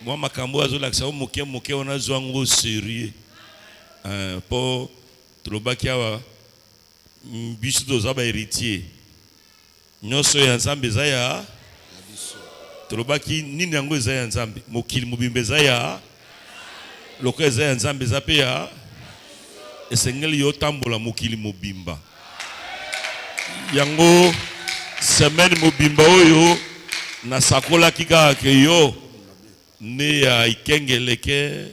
Moi makambo azolakisa moke moke on a zwango sérieux pour tolobaki awa biso toza ba héritier nyonso ya nzambe eza ya tolobaki nini yango eza ya nzambe mokili mobimba eza ya loko eza ya nzambe eza pe ya esengeli yo tambola mokili mobimba yango semaine mobimba oyo nasakolaki kaka ke yo né à Ikengeleke,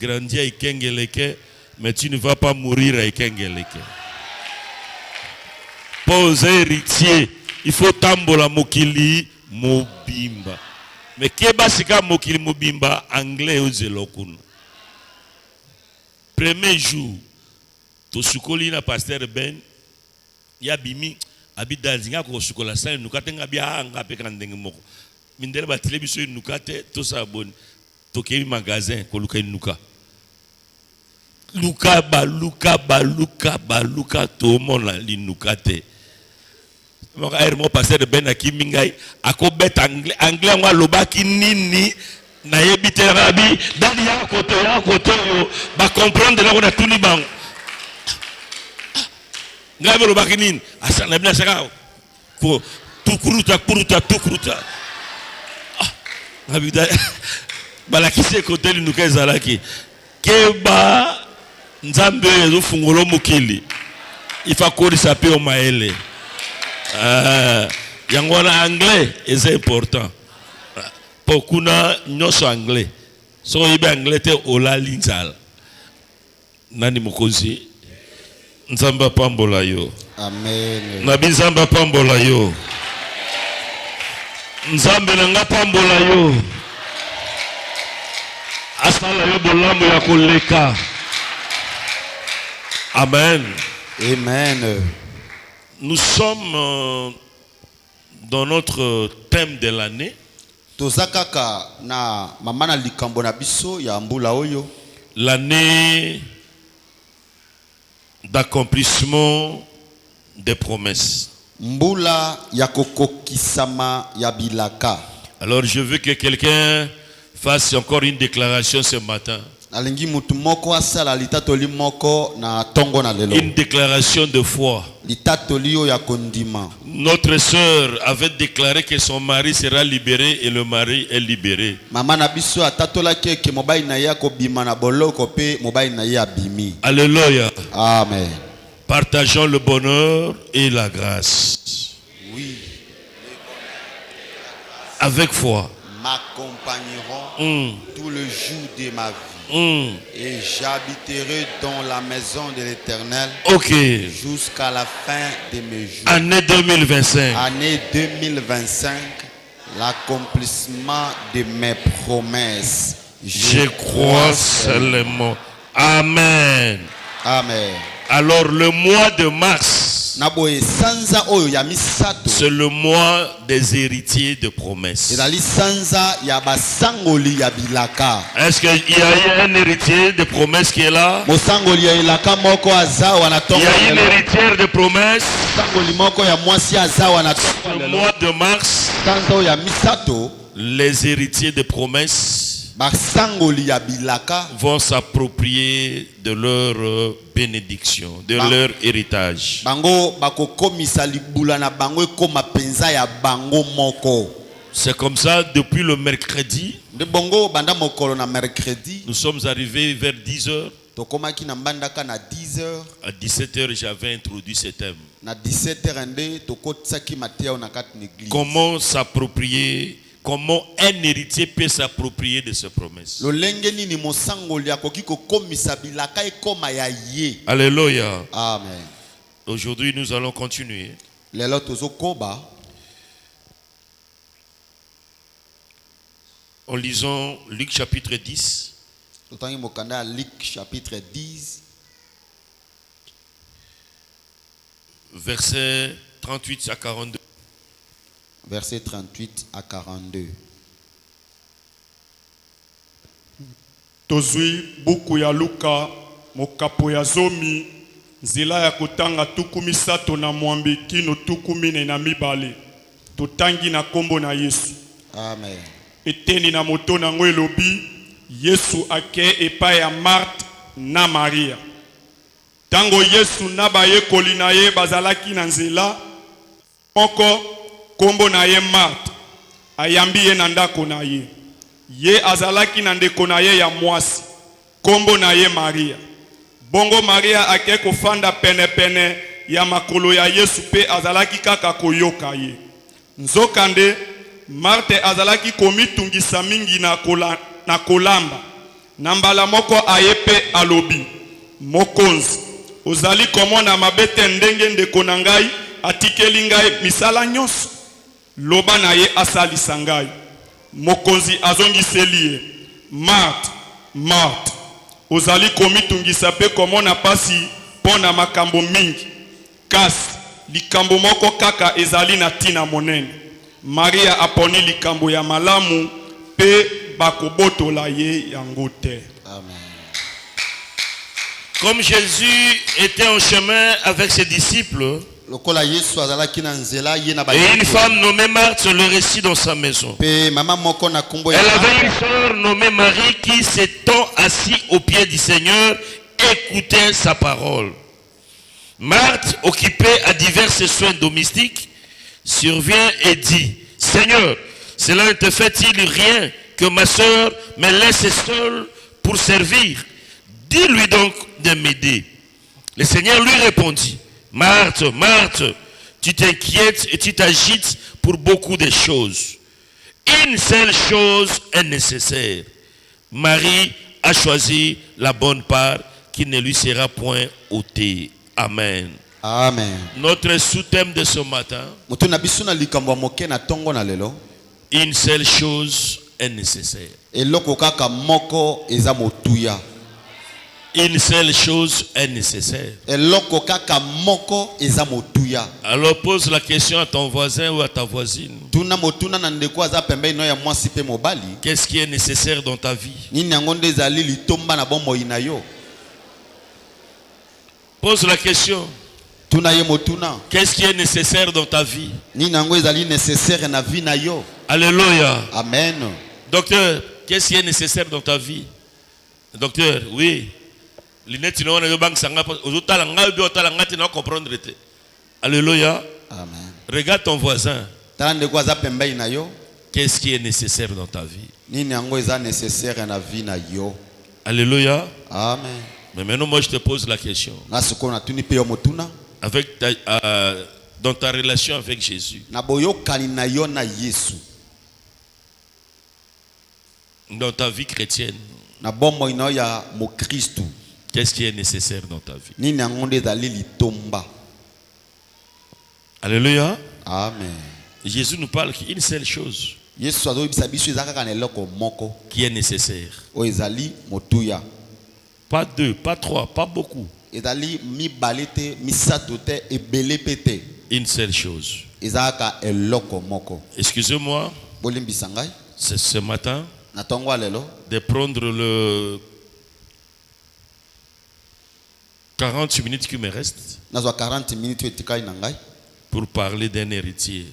grandi à Ikengeleke, mais tu ne vas pas mourir à Ikengeleke. Pose héritier, il faut tambola mokili mobimba. Mais keba sika mokili mobimba anglais ozelokuna. Premier jour, to sukoli na pasteur Ben, ya bimi abida zinga ko sukola sa nukatenga bia anga pe kandenge moko. Mindele ba télévision nukate to sa bon to ke magasin ko luka nuka luka to mona li nukate mo ka mo passer de ben akimingai ako bet anglais ngwa lobaki nini na yebite rabi dali ya koto yo ba comprendre la ko na tuni bang ngai lobaki nini asa na bina saka ko tukuruta Abida balakise kote linuka ezalaki keba nzambe ezo fungolo mokili ifa kodisa pe o maele yango na anglais est important pokuna nyoso anglais so ibe anglais te olali nzala nani mokonzi nzamba pambola yo amen nabi nzamba pambola yo nzambe nanga pambola yo asala yo bolamu ya koleka amen amen. Nous sommes dans notre thème de l'année, tozakaka na mamana likambo na biso ya mbula oyo l'année d'accomplissement des promesses. mbula ya kokokisama ya bilaka. Alors je veux que quelqu'un fasse encore une déclaration ce matin. Alingi mutu moko asala litatoli moko na tongo na lelo. Une déclaration de foi. Litatoli yo ya kondima. Notre sœur avait déclaré que son mari sera libéré et le mari est libéré. Mama na biso atatola ke mobile na ya ko bima na boloko pe mobile na ya bimi. Alléluia. Amen. Partageons le bonheur et la grâce. Oui. Avec foi. M'accompagneront tout le jour de ma vie. Et j'habiterai dans la maison de l'Éternel jusqu'à la fin de mes jours. Année 2025. Année 2025, l'accomplissement de mes promesses. Je crois seulement. Amen. Amen. Alors le mois de mars, c'est le mois des héritiers de promesses. Est-ce qu'il y a un héritier de promesses qui est là? Il y a une héritière de promesses. Le mois de mars, les héritiers de promesses vont s'approprier de leur bénédiction, de leur héritage. C'est comme ça depuis le mercredi. Nous sommes arrivés vers 10h. À 17h, j'avais introduit ce thème. Comment s'approprier? Comment un héritier peut s'approprier de ces promesses? Alléluia. Amen. Aujourd'hui, nous allons continuer. En lisant Luc chapitre 10. Luc chapitre 10. Versets 38 à 42. Verset 38 à 42. Tozui buku ya Luka mokapo ya zomi nzela ya kotanga tuku misato na mwambi kino tuku mine na mibale totangi na kombo na Yesu. Amen. eteni na moto nango elobi Yesu ake epai ya Marthe na Maria. Tango Yesu na bayekoli na ye bazalaki na nzela, moko kombo na ye Marthe ayambi ye na ndako na ye. Ye azalaki na ndeko na ye ya mwasi, kombo na ye Maria. Bongo Maria ake kofanda pene pene ya makolo ya Yesu pe azalaki kaka koyoka ye. Nzokande Marthe azalaki komitungisa mingi na kolamba. Na mbala moko ayepe alobi, Mokonzi, ozali komona mabete ndenge ndeko na ngai atikeli ngai misala nyonso. Loba na ye asalisa ngai. Mokonzi azongiseli ye, Marthe, Marthe, ozali komitungisa pe komona pasi pona makambo mingi. Kasi likambo moko kaka ezali na tina monene. Maria aponi likambo ya malamu pe bakobotola ye yango te. Amen. Comme Jésus était en chemin avec ses disciples, et une femme nommée Marthe le récit dans sa maison. Elle avait une sœur nommée Marie qui s'étant assise au pied du Seigneur écoutait sa parole. Marthe, occupée à divers soins domestiques, survient et dit, Seigneur, cela ne te fait-il rien que ma sœur me laisse seule pour servir? Dis-lui donc de m'aider. Le Seigneur lui répondit, Marthe, Marthe, tu t'inquiètes et tu t'agites pour beaucoup de choses. Une seule chose est nécessaire. Marie a choisi la bonne part qui ne lui sera point ôtée. Amen. Amen. Notre sous-thème de ce matin, une seule chose est nécessaire. Une seule chose est nécessaire. Alors pose la question à ton voisin ou à ta voisine. Qu'est-ce qui est nécessaire dans ta vie? Pose la question. Qu'est-ce qui est nécessaire dans ta vie? Alléluia. Amen. Docteur, qu'est-ce qui est nécessaire dans ta vie? Docteur, oui. Alléluia. Amen. Regarde ton voisin. Qu'est-ce qui est nécessaire dans ta vie? Alléluia. Amen. Mais maintenant, moi, je te pose la question. Avec dans ta relation avec Jésus, dans ta vie chrétienne, qu'est-ce qui est nécessaire dans ta vie? Alléluia. Amen. Jésus nous parle qu'une seule chose qui est nécessaire. Pas deux, pas trois, pas beaucoup. Une seule chose. Excusez-moi, c'est ce matin de prendre le 40 minutes qui me restent pour parler d'un héritier.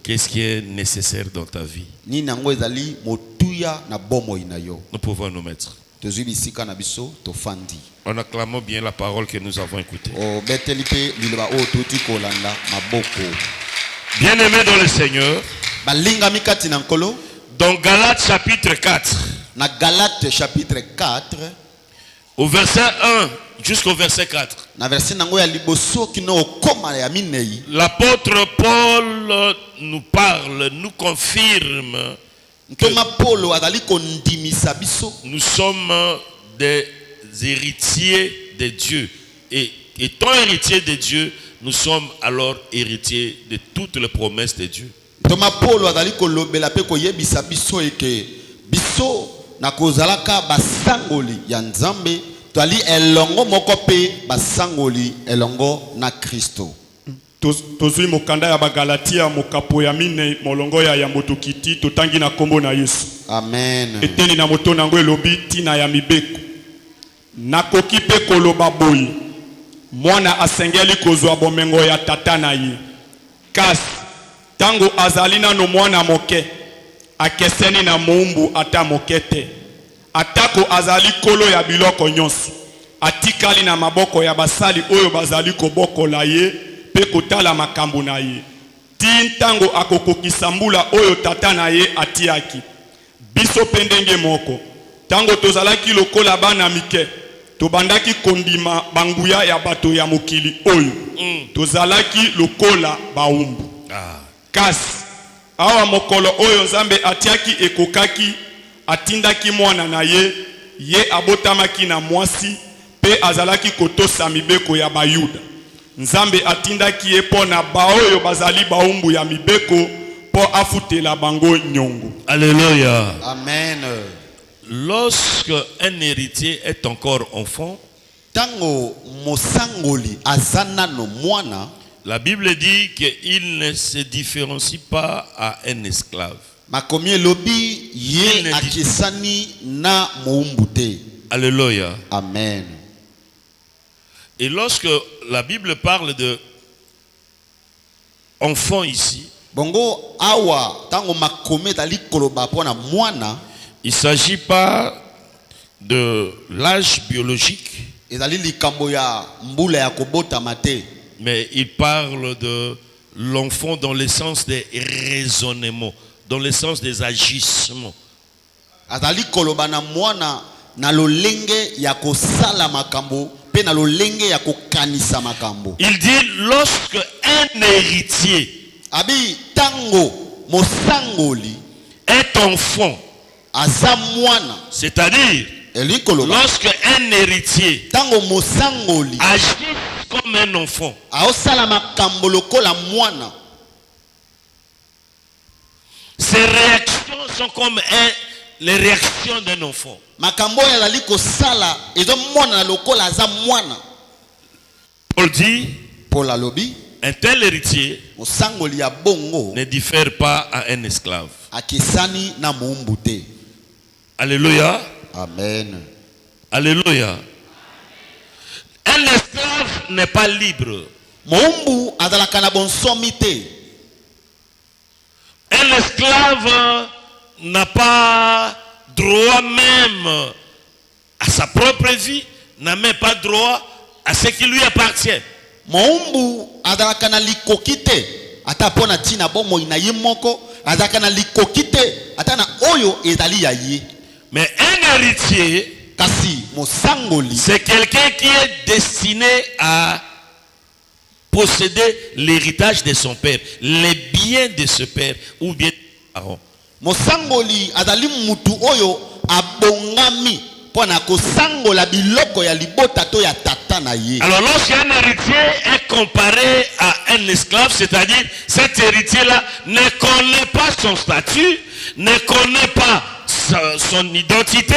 Qu'est-ce qui est nécessaire dans ta vie? Nous pouvons nous mettre. En acclamant bien la parole que nous avons écoutée. Bien-aimés dans le Seigneur, dans Galates chapitre 4, au verset 1 jusqu'au verset 4, l'apôtre Paul nous parle, nous confirme que nous sommes des héritiers de Dieu. Et étant héritiers de Dieu, nous sommes alors héritiers de toutes les promesses de Dieu. Twali elongo mokope basangoli elongo na Kristo. Tozui mokanda ya bagalatia mokapo ya mine molongo ya yambotokiti totangi na kombo na Yesu. Amen. Eteli na moto nango elobi tina ya mibeko. Nakoki pe koloba boyi. Mwana asengeli kozwa bomengo ya tata na ye. Kasi tango azalina no mwana moke akeseni na moumbu ata mokete atako azali kolo ya biloko nyonso atikali na maboko ya basali oyo bazali kobokola ye pe kotala makambo na ye ti ntango akokokisa mbula oyo tata na ye atiaki biso pendenge moko tango tozalaki lokola bana mike tobandaki kondima banguya ya bato ya mokili oyo tozalaki lokola baumbu kasi awa mokolo oyo Nzambe atiaki ekokaki atindaki mwana na ye ye abotamaki na mwasi pe azalaki kotosa mibeko ya bayuda Nzambe atindaki ye pona baoyo bazali baumbu ya mibeko po afutela bango nyongo. Alléluia. Amen. Lorsque un héritier est encore enfant, tango mosangoli azana no mwana, la Bible dit qu'il ne se différencie pas à un esclave. Makomi lobi ye akisani na muumbute. Alléluia. Amen. Et lorsque la Bible parle de enfant ici, bongo awa tango makomi dali koloba pona mwana, il ne s'agit pas de l'âge biologique, ezali likambo ya mbula ya kobota mate, mais il parle de l'enfant dans le sens des raisonnements, dans le sens des agissements. Azali koloba na mwana na lolenge ya kosala makambo pe na lolenge ya kokanisa makambo. Il dit lorsque un héritier abi tango mosangoli est enfant, aza mwana, c'est-à-dire lorsque un héritier tango mosangoli agit comme un enfant, aosala makambo lokola mwana, ses réactions sont comme les réactions d'un enfant. makambo ya lali kosala ezo mwana lokola aza mwana. Paul dit, Paul alobi un tel héritier mosangoli ya bongo ne diffère pas à un esclave. akisani na muumbute. Alléluia. Amen. Alléluia. Un esclave n'est pas libre. Moumbu azalaka na bonsomi te. Un esclave n'a pas droit même à sa propre vie, n'a même pas droit à ce qui lui appartient. Moumbu azalaka na likoki te ata pona tina bomo ina ye moko, azalaka na likoki te ata na oyo ezali ya ye. Mais un héritier, kasi mosangoli, c'est quelqu'un qui est destiné à posséder l'héritage de son père, les biens de ce père ou bien de ses parents. mosangoli azali mutu oyo abongami pona kosangola biloko ya libota to ya tata na ye. Alors lorsqu'un héritier est comparé à un esclave, c'est-à-dire cet héritier-là ne connaît pas son statut, ne connaît pas son identité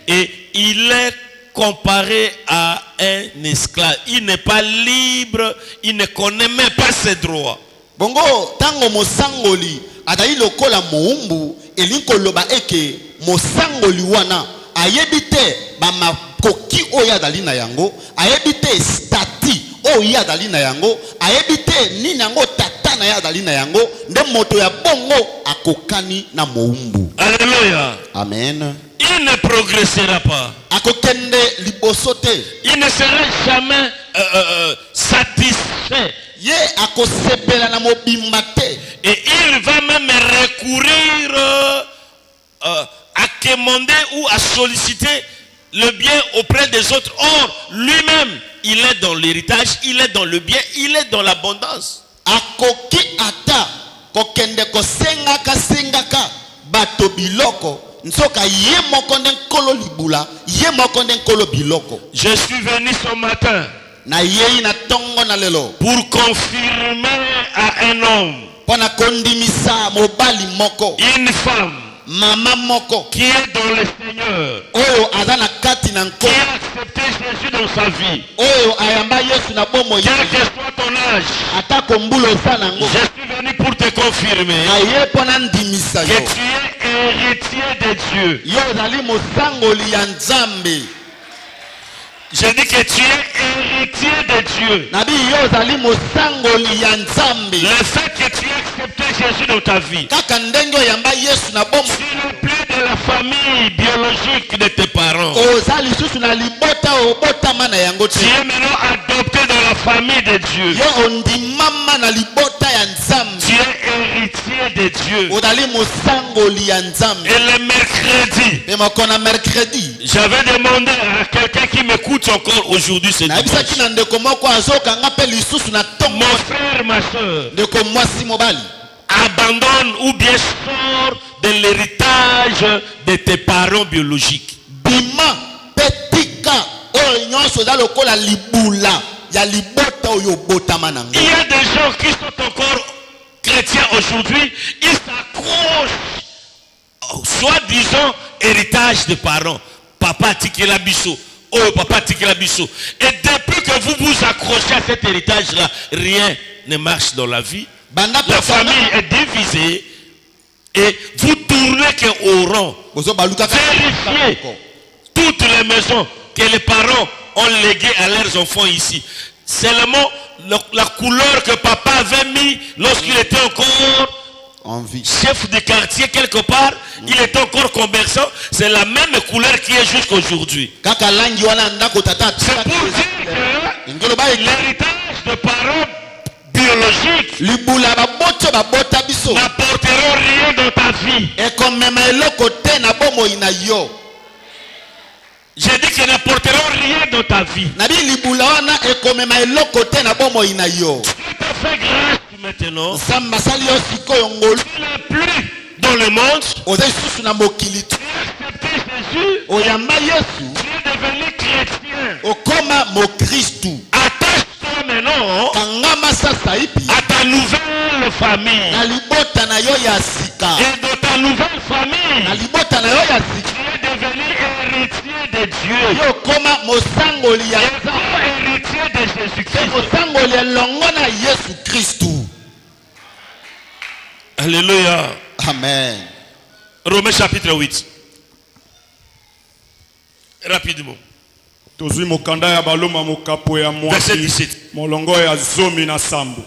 et il est comparé à un esclave. Il n'est pas libre, il ne connaît même pas ses droits. Bongo tango mosangoli adali lokola moumbu elinko loba eke mosangoli wana ayebite ba makoki oya adali na yango, ayebite stati oya adali na yango, ayebite nini yango tata na ya adali na yango, nde moto ya bongo akokani na moumbu. Alléluia. Amen. Il ne progressera pas. Akokende liboso te. Il ne sera jamais satisfait. Ye akosepela na mobimba te. Et il va même recourir à quémander ou à solliciter le bien auprès des autres. Or, lui-même, il est dans l'héritage, il est dans le bien, il est dans l'abondance. Akoki ata kokende kosengaka bato biloko nsoka ye moko nde nkolo libula, ye moko nde nkolo biloko. Je suis venu ce matin na yei na tongo na lelo pour confirmer à un homme, pona kondimisa mobali moko, une femme, mama moko qui est dans le Seigneur, oyo azana kati na qui a accepté Jésus dans sa vie, oyo ayamba Yesu na bomo quel que soit ton âge. ata kombulo sanango. Je suis venu pour te confirmer na ye pona ndimisa que yo tu es héritier de Dieu. yo zali mosangoli ya Nzambe. Je dis que tu es héritier de Dieu. Nabi yo zali mosangoli ya Nzambe. Le fait que tu aies accepté Jésus dans ta vie. kaka ndenge oyamba yesu na bomoi Tu n'es plus de la famille biologique de tes parents. oza lisusu na libota obotama na yango Tu te es maintenant adopté dans la famille de Dieu. ye ondimama na libota ya nzambe Tu es héritier de Dieu. ozali mosangoli ya nzambe Et le mercredi, mpe moko na mercredi j'avais demandé à quelqu'un qui m'écoute encore aujourd'hui ce nayebisaki dimanche. na ndeko moko azokanga mpe lisusu na ntongo Mon frère, ma soeur, ndeko mwasi mobali abandonne ou bien sors de l'héritage de tes parents biologiques. bima mpe tika oyo nyonso eza lokola libula ya libota oyo obotama nango Il y a des gens qui sont encore chrétiens aujourd'hui, ils s'accrochent au soi-disant héritage des parents. Papa Tikela Bisso, oh papa Tikela Bisso. Et depuis que vous vous accrochez à cet héritage-là, rien ne marche dans la vie. banda La famille est divisée et vous tournez qu'au rang. Vérifiez toutes les maisons que les parents ont léguées à leurs enfants ici. Seulement la couleur que papa avait mis lorsqu'il était encore en vie chef de quartier quelque part, il était encore commerçant, c'est la même couleur qui est jusqu'aujourd'hui. kaka langi wana ndako tata C'est pour dire ngelo ba que l'héritage de parents biologiques libula baboto babota biso n'apporteront rien dans ta vie. ekomema eloko te na bomoi na yo J'ai dit qu'ils n'apporteront rien dans ta vie. na bi libula wana ekomema eloko te na bomoi na yo Il t'a fait grâce maintenant. nzambe asali yo sikoyo ngolu Tu n'es plus dans le monde. oza lisusu na mokili te Tu as accepté Jésus. oyamba yesu Tu es devenu chrétien. okoma mokristu Attache-toi maintenant kangama sasa hivi à ta nouvelle famille. na libota na yo ya sika Et dans ta nouvelle na famille, libota na yo ya sika tu es devenu héritier de Dieu. yo okoma mosangoli ya Et nzambe co-héritier de mpe Jésus-Christ. mosangoli elongo na yesu kristu Alléluia. amen Romains chapitre 8. Rapidement. tozwi mokanda ya baloma mokapo ya Verset mwasi 17. molongo ya zomi na sambo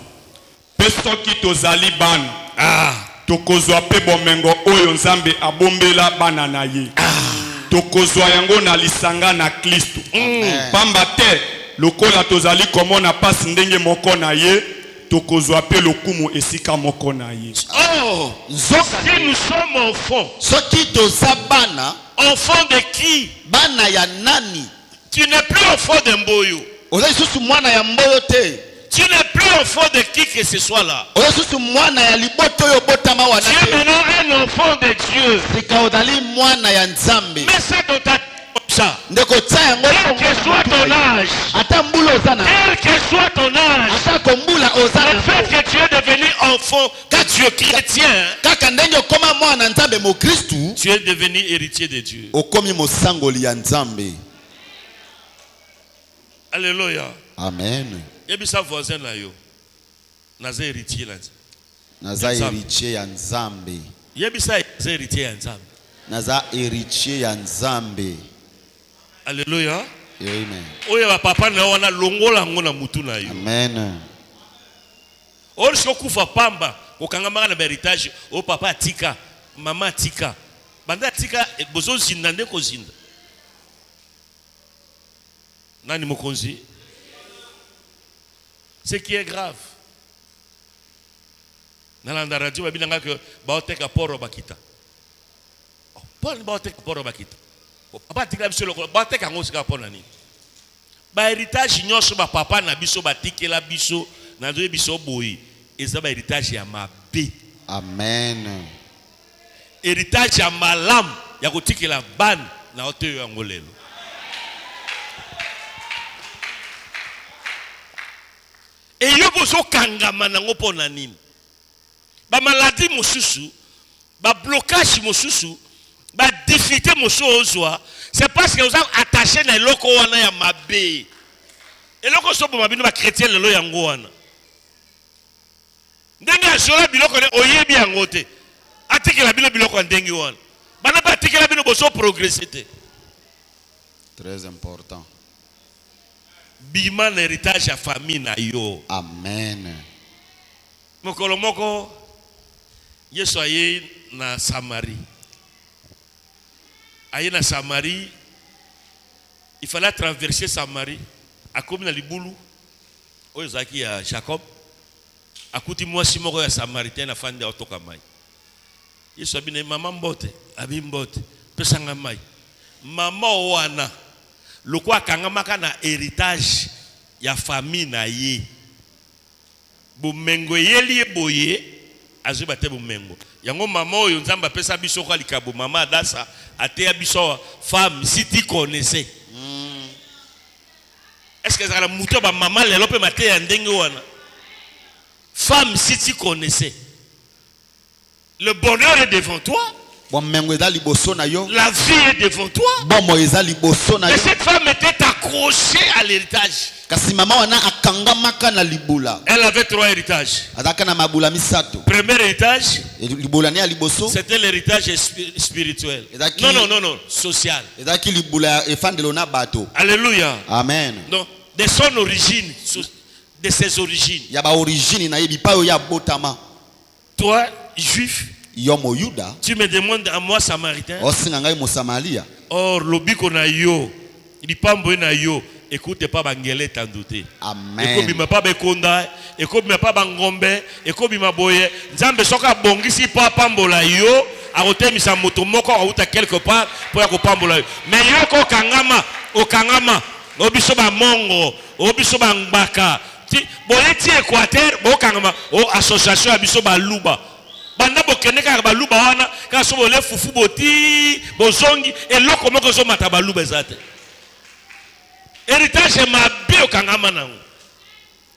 mpe soki tozali bana Ah. tokozwa mpe bomengo oyo nzambe abombela bana na ye tokozwa yango na lisanga na kristo pamba te lokola tozali komona pasi ndenge moko na ye tokozwa mpe lokumu esika moko na ye Oh. nzoka Si nous sommes enfants, soki toza bana enfants de qui? bana ya nani Tu n'es plus enfant de Mboyo. oza lisusu mwana ya mboyo te Tu n'es plus enfant de qui que ce soit là. oza lisusu mwana ya libota oyo obotama wana Tu es te maintenant un enfant de Dieu. sika ozali mwana ya nzambe Mais ça dans ta tête comme ça. ndeko tia yango Quel que soit ton âge, ata mbula oza na quel que soit ton âge, atako mbula oza le na fait que tu es devenu enfant de Dieu chrétien, kaka ndenge okoma mwana nzambe mokristu tu es devenu héritier de Dieu. okomi mosangoli ya nzambe Alléluia. amen Yebisa voisin na yo. Naza héritier là. naza Nzambe. héritier ya nzambe Yebisa naza héritier ya Nzambe. naza héritier ya nzambe Alléluia. amen Oyo ba papa na wana longola ngo na mutu na yo. amen Orisho kufa pamba okangama na héritage o papa atika, mama atika. Banda atika bozo zinda ndeko zinda. Nani mokonzi? Ce qui est grave. Nalanda radio babinanga que baoteka poro bakita. Paul baoteka poro bakita. Papa atika biso loko baoteka ngo sika pona nini? Ba héritage nyonso ba papa na biso batikela biso na nzoye biso boyi. Eza ba héritage ya mabe. amen Héritage ya malamu ya kotikela bana na oteyo ya ngolelo. Et yo bozo kangama nango pona nini? Ba maladie mosusu, ba blocage mosusu, ba difficulté mosusu ozwa, c'est parce que vous avez attaché na eloko wana ya mabe. Eloko so bo mabino ba chrétien lelo yango wana. Ndenge azola biloko ne oyebi yango te. Atikela bino biloko ndenge wana. Bana ba atikela bino bozo progresser te. très important Bima na héritage ya famille na yo. amen Mokolo moko Yesu aye na Samarie. Aye na Samarie, il fallait traverser Samarie. A comme na libulu, oyo zaki ya Jacob. Akuti mwasi moko ya Samaritain na fande otoka mai. Yesu abine mama mbote, abi mbote, pesanga mai. Mama wana lokwa kangamaka na héritage ya famille na ye. Bumengo yeli boye azuba te bumengo. Yango mama oyo nzamba pesa biso kwa likabo mama dasa ateya biso femme si tu connaissais. Est-ce que ça la muto ba maman lelo pe mateya ndenge wana? Femme si tu connaissais. Le bonheur est devant toi. Bon mengo eza liboso na yo. La vie est devant toi. Bon mo eza liboso na yo. Et cette femme était accrochée à l'héritage. Kasi mama wana akangamaka na libula. Elle avait 3 héritages. Azaka na mabula misato. Premier héritage, Libula ni ya liboso. c'était l'héritage spirituel. Non, social. Ezaki libula efandelo na bato. Alléluia. Amen. Donc, de son origine, de ses origines. Ya ba origine na yebi pa yo ya botama. Toi, juif, Yo mo Yuda. tu me demandes à moi, samaritain. Osinga ngai mo Samaria. Or, lobiko na yo, lipambo na yo, écoute pas bangele t'andouté. Amen. Écoute bima pas bekonda, écoute bima pas bangombe, écoute bima boye. Nzambe soka bongisi pa pambola yo, a otemisa moto moko a uta quelque part pour ko pambola yo. Mais yo ko kangama, o kangama, obiso ba mongo, obiso ba ngbaka. Ti boleti Équateur, bo kangama, o association abiso ba luba. Banda bokene ka ba luba wana, ka so bole fufu boti, bozongi eloko moko zo mata ba luba ezate. Héritage ma bio kangama nango.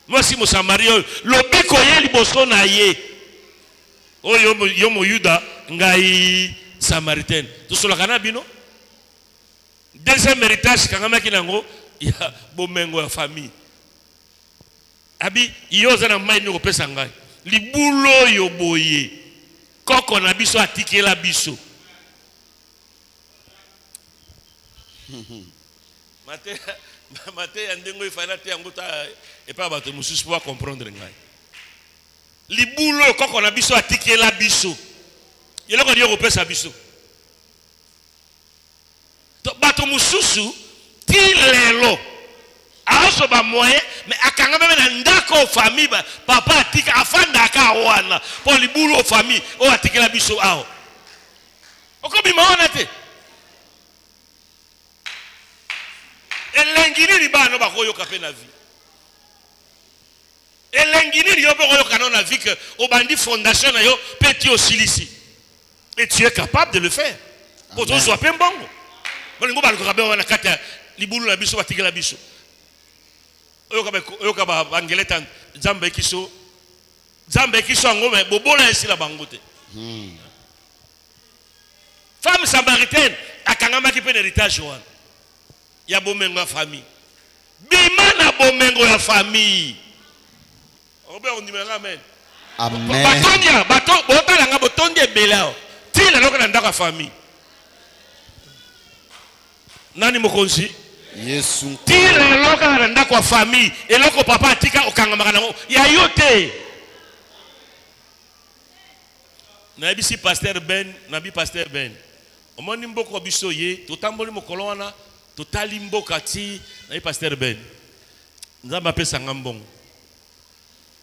Moi si mo Samaria lobiko ye liboso na ye. Oyo yo mo Yuda ngai Samaritain. To sola kana bino. Deuxième héritage kangama kinango ya bomengo ya famille. Abi yo zana mai ni ko pesa ngai. Libulo yo boye. Koko na biso atikela biso. Mate yandengo ifana te yango ta et pas bato mususu pour comprendre ngai. Libulo koko na biso atikela biso. Yelo ko dio ko pesa biso. To bato mususu ti lelo. Aso ba moyen mais akanga meme na ndako famille ba papa atika afanda ka wana pour libulo famille o atikela biso aho. Okobi maona te. Elengini bano ba koyo ka pe na vie. Elengini yo ba koyo ka na vie que obandi fondation na yo petit osilisi. Et tu es capable de le faire. Pour toi soit pe mbongo. Bolingo ba ko ka be wana kata libulo na biso batikela biso. Oyoka ba bangeleta Nzambe kiso ngome bobola esila bangote. Femme samaritaine akangama ki pe héritage wana. Ya bomengo ya famille. Bima na bomengo ya famille. Obe on dit amen. Amen. Batonya botala nga botonde belao. Tila loka na ndaka famille. Nani mokonzi? Yesu. Tila loka na ndako famille eloko papa atika okangama kanango ya yote. Na bisi pasteur Ben, nabi pasteur Ben. Omoni mboko biso ye, totamboli mokolo wana, totali mboka ti na pasteur Ben. Nzamba pesa ngambongo.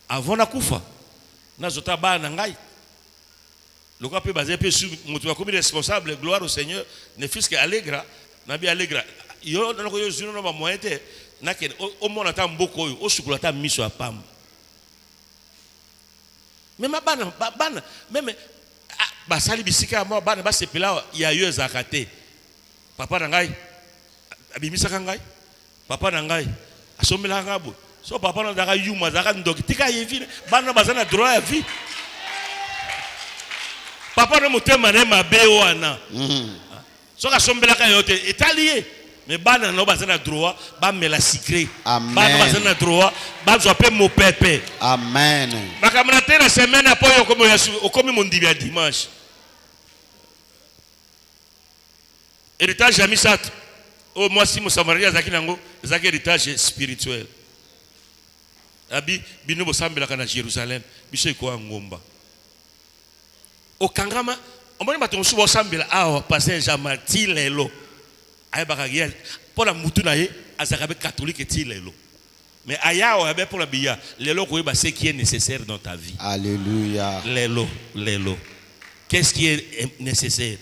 Avona kufa. Nazota ba na ngai. Loka pe bazé pe su moto comme responsable, gloire au Seigneur, ne fils que Allegra, nabi Allegra. Yo na ko yo zino na ba moyete, na ke o mona ta mboko yo, o sukula ta miso apamba. Même bana même basali bisika mo bana ba sepela ya yo zakate. Papa na ngai abimisa ngai. Papa na ngai asomela ngabo. So papa na daka yuma zaka ndoki tika yevi bana bazana droit ya vie. Papa na motema na mabe wana. So ka sombela ka yote etalié. Mais bana no bazana droit ba mela secret. Bana bazana droit ba zo pe mo pepe. Amen. Makamana tena semaine apoyo komo yasu okomi mondibi ya dimanche. Héritage ya misatu. Oh moi si mo Samaria zaki nango zaki héritage spirituel. Abi bino bo sambela kana Jérusalem biso iko ngomba. Au Kangama, on m'a dit que tu as passé Jamati Lelo. Pour la Moutunaye, Azarabe catholique et Tilelo. Mais Aya, pour la Bia, Lelo, c'est ce qui est nécessaire dans ta vie. Alléluia. Lelo. Qu'est-ce qui est nécessaire?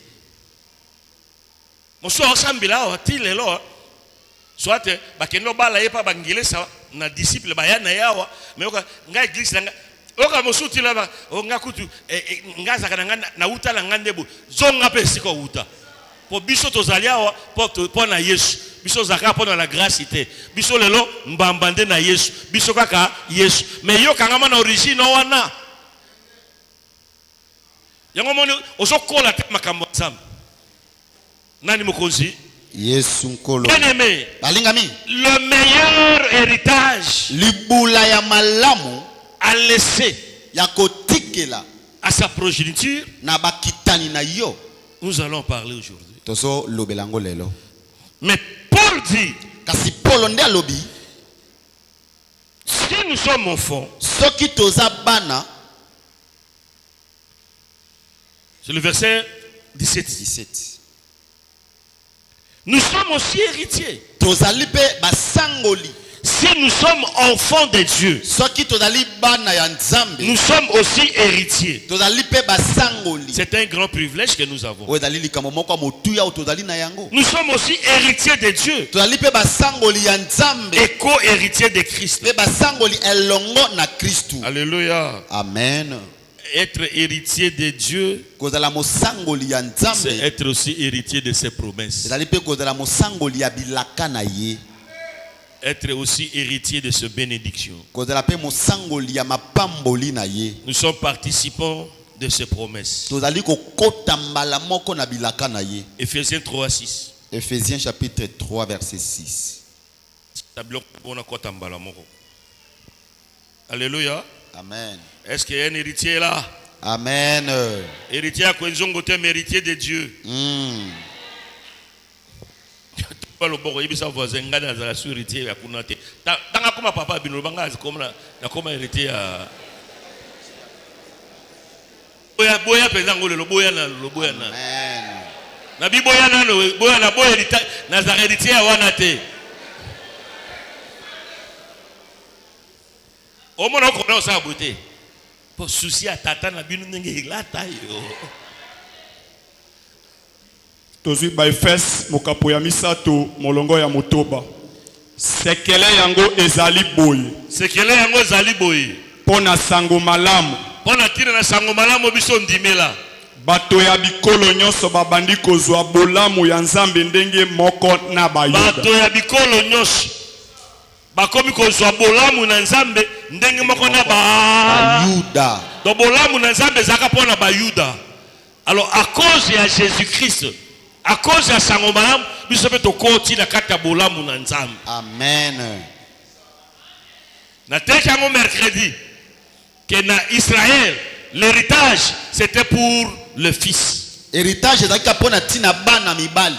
Mon soir ensemble là, Tilelo. Soit, bakeno bala yepa bangile sa na disciple bayana yawa, mais nga église nga oka mosuti la ba nga kutu nga zakana na uta la ngandebu zonga pe siko uta po biso tozalia wa po na Yesu biso zaka po na la grâce ité biso lelo mbambande na Yesu biso kaka Yesu mais yo kangama na origine wana yango moni ozokola te makambo nzambe nani mokonzi Yesu nkolo. Bien-aimé, Balingami. le meilleur héritage Libula ya malamu à laisser ya kotikela à sa progéniture, na bakitani na yo. nous allons parler aujourd'hui. Tozo lobelango lelo. Mais Paul dit, Kasi Paul nde alobi, si nous sommes enfants, soki toza bana, c'est le verset 17. 17. Nous sommes aussi héritiers. Tozali pe basangoli. Si nous sommes enfants de Dieu, Soki tozali bana ya nzambe, nous sommes aussi héritiers. tozali pe basangoli. C'est un grand privilège que nous avons. Oyo ezali likambo moko ya motuya oyo tozali na yango. Nous sommes aussi héritiers de Dieu, Tozali pe basangoli ya nzambe, et co-héritiers de Christ. pe basangoli elongo na Kristu. Alléluia. Amen. Être héritier de Dieu, Kozala mosangoli ya c'est nzambe, être aussi héritier de ses promesses. ezali pe kozala mosangoli ya bilaka na ye. Être aussi héritier de ses bénédictions. Kozala pe mosangoli ya mapamboli na ye. Nous sommes participants de ses promesses. Tozali kokota mbala moko na bilaka na ye. Éphésiens 3, 6. Ephésiens chapitre 3 verset 6. Alléluia. Amen. Est-ce qu'il y a un héritier là? Amen. Héritier à Kwenzongo, héritier de Dieu. Le bon ibisa voisin ngana za sur héritier ya kunate. Tanga koma papa bino banga comme na koma héritier à boya pezango le boya na Amen. na biboya na boya na boya héritier na za héritier ya wana te. Au moins on connaît ça beauté. Pour souci à tata na bino ndenge ilata yo. Tozui ba Efes mokapo ya misato molongo ya motoba. Sekele yango ezali boye. Sekele yango ezali boye. Pona sango malamu. Pona tire na sango malamu biso ndimela. Bato ya bikolo nyonso babandi kozwa bolamu ya nzambe ndenge moko na bayuda. Bato ya bikolo nyonso bakomi kozwa bolamu na nzambe ndenge moko na Bayuda. Do bolamu na nzambe zaka pona bayuda. Alors à cause de Jésus-Christ, à cause de sango malamu biso pe tokoti na kati ya bolamu na nzambe. Amen. Na teka ngo mercredi que na Israël l'héritage c'était pour le fils. Héritage ezalaki pona tina bana mibali.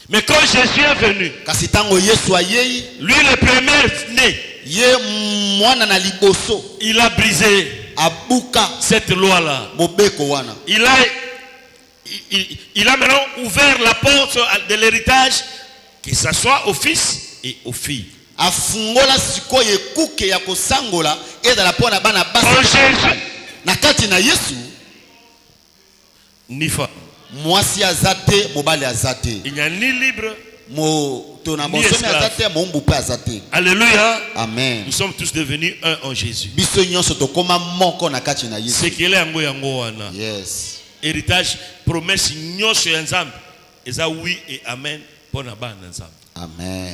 Mais quand Jésus est venu, Kasi tango Yesu ayei, lui le premier né, ye mwana na liboso, il a brisé abuka cette loi-là. mobeko wana. Il a maintenant ouvert la porte de l'héritage, que ce soit au fils et aux filles. Afungola sikoyo ekuke ya kosangola ezala pona bana En basi. Jésus, Na kati na Yesu, ni femme. mwasi azate, mobali azate. Il n'y a ni libre. Moto na Ni bonsomi esclave. azate, mombu pe azate. Alléluia. Amen. Nous sommes tous devenus un en Jésus. Biso nyonso tokoma moko na kati na Yesu. C'est qu'il est yango yango wana. Yes. Héritage, promesse nyonso ya nzambe. Eza oui et amen pour na bana nzambe. Amen.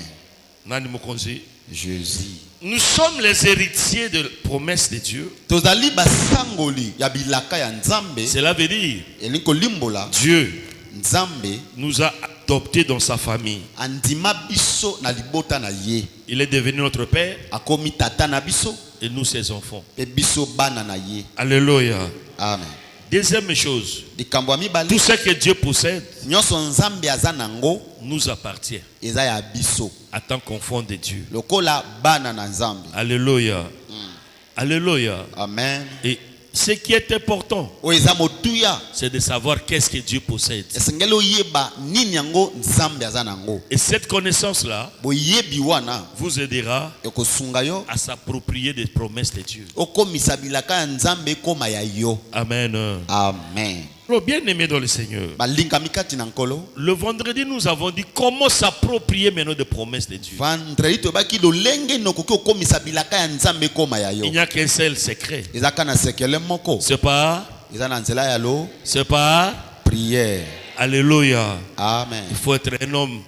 Nani mokonzi? Jésus. Nous sommes les héritiers de la promesse de Dieu. Tozali basangoli ya bilaka ya nzambe. Cela veut dire Elinko limbola Dieu nzambe nous a adoptés dans sa famille. andima biso na libota na ye. Il est devenu notre Père Akomi tata na biso et nous ses enfants. pe biso bana na ye. Alléluia. Amen. Deuxième chose, Likambo ya mibale tout ce que Dieu possède nyonso nzambe aza nango nous appartient eza ya biso. en tant qu'enfant de Dieu. Lokola bana na nzambe. Alléluia. Alléluia. Amen. Et Ce qui est important, oyo eza motuya c'est de savoir qu'est-ce que Dieu possède. esengeli oyeba nini yango nzambe aza nango. Et cette connaissance-là boyebi wana vous aidera ekosunga yo à s'approprier des promesses de Dieu. okomisa bilaka ya nzambe ekoma ya yo. Amen. Amen. Alors, bien-aimés dans le Seigneur, balingami kati na nkolo, le vendredi, nous avons dit comment s'approprier maintenant des promesses de Dieu. vendredi tobaki lolenge nokoki okomisa bilaka ya nzambe ekoma ya yo. Il n'y a qu'un seul secret. ezaka na sekele moko, C'est pas, eza na nzela ya lo c'est pas, prière. alléluia. Amen. Il faut être un homme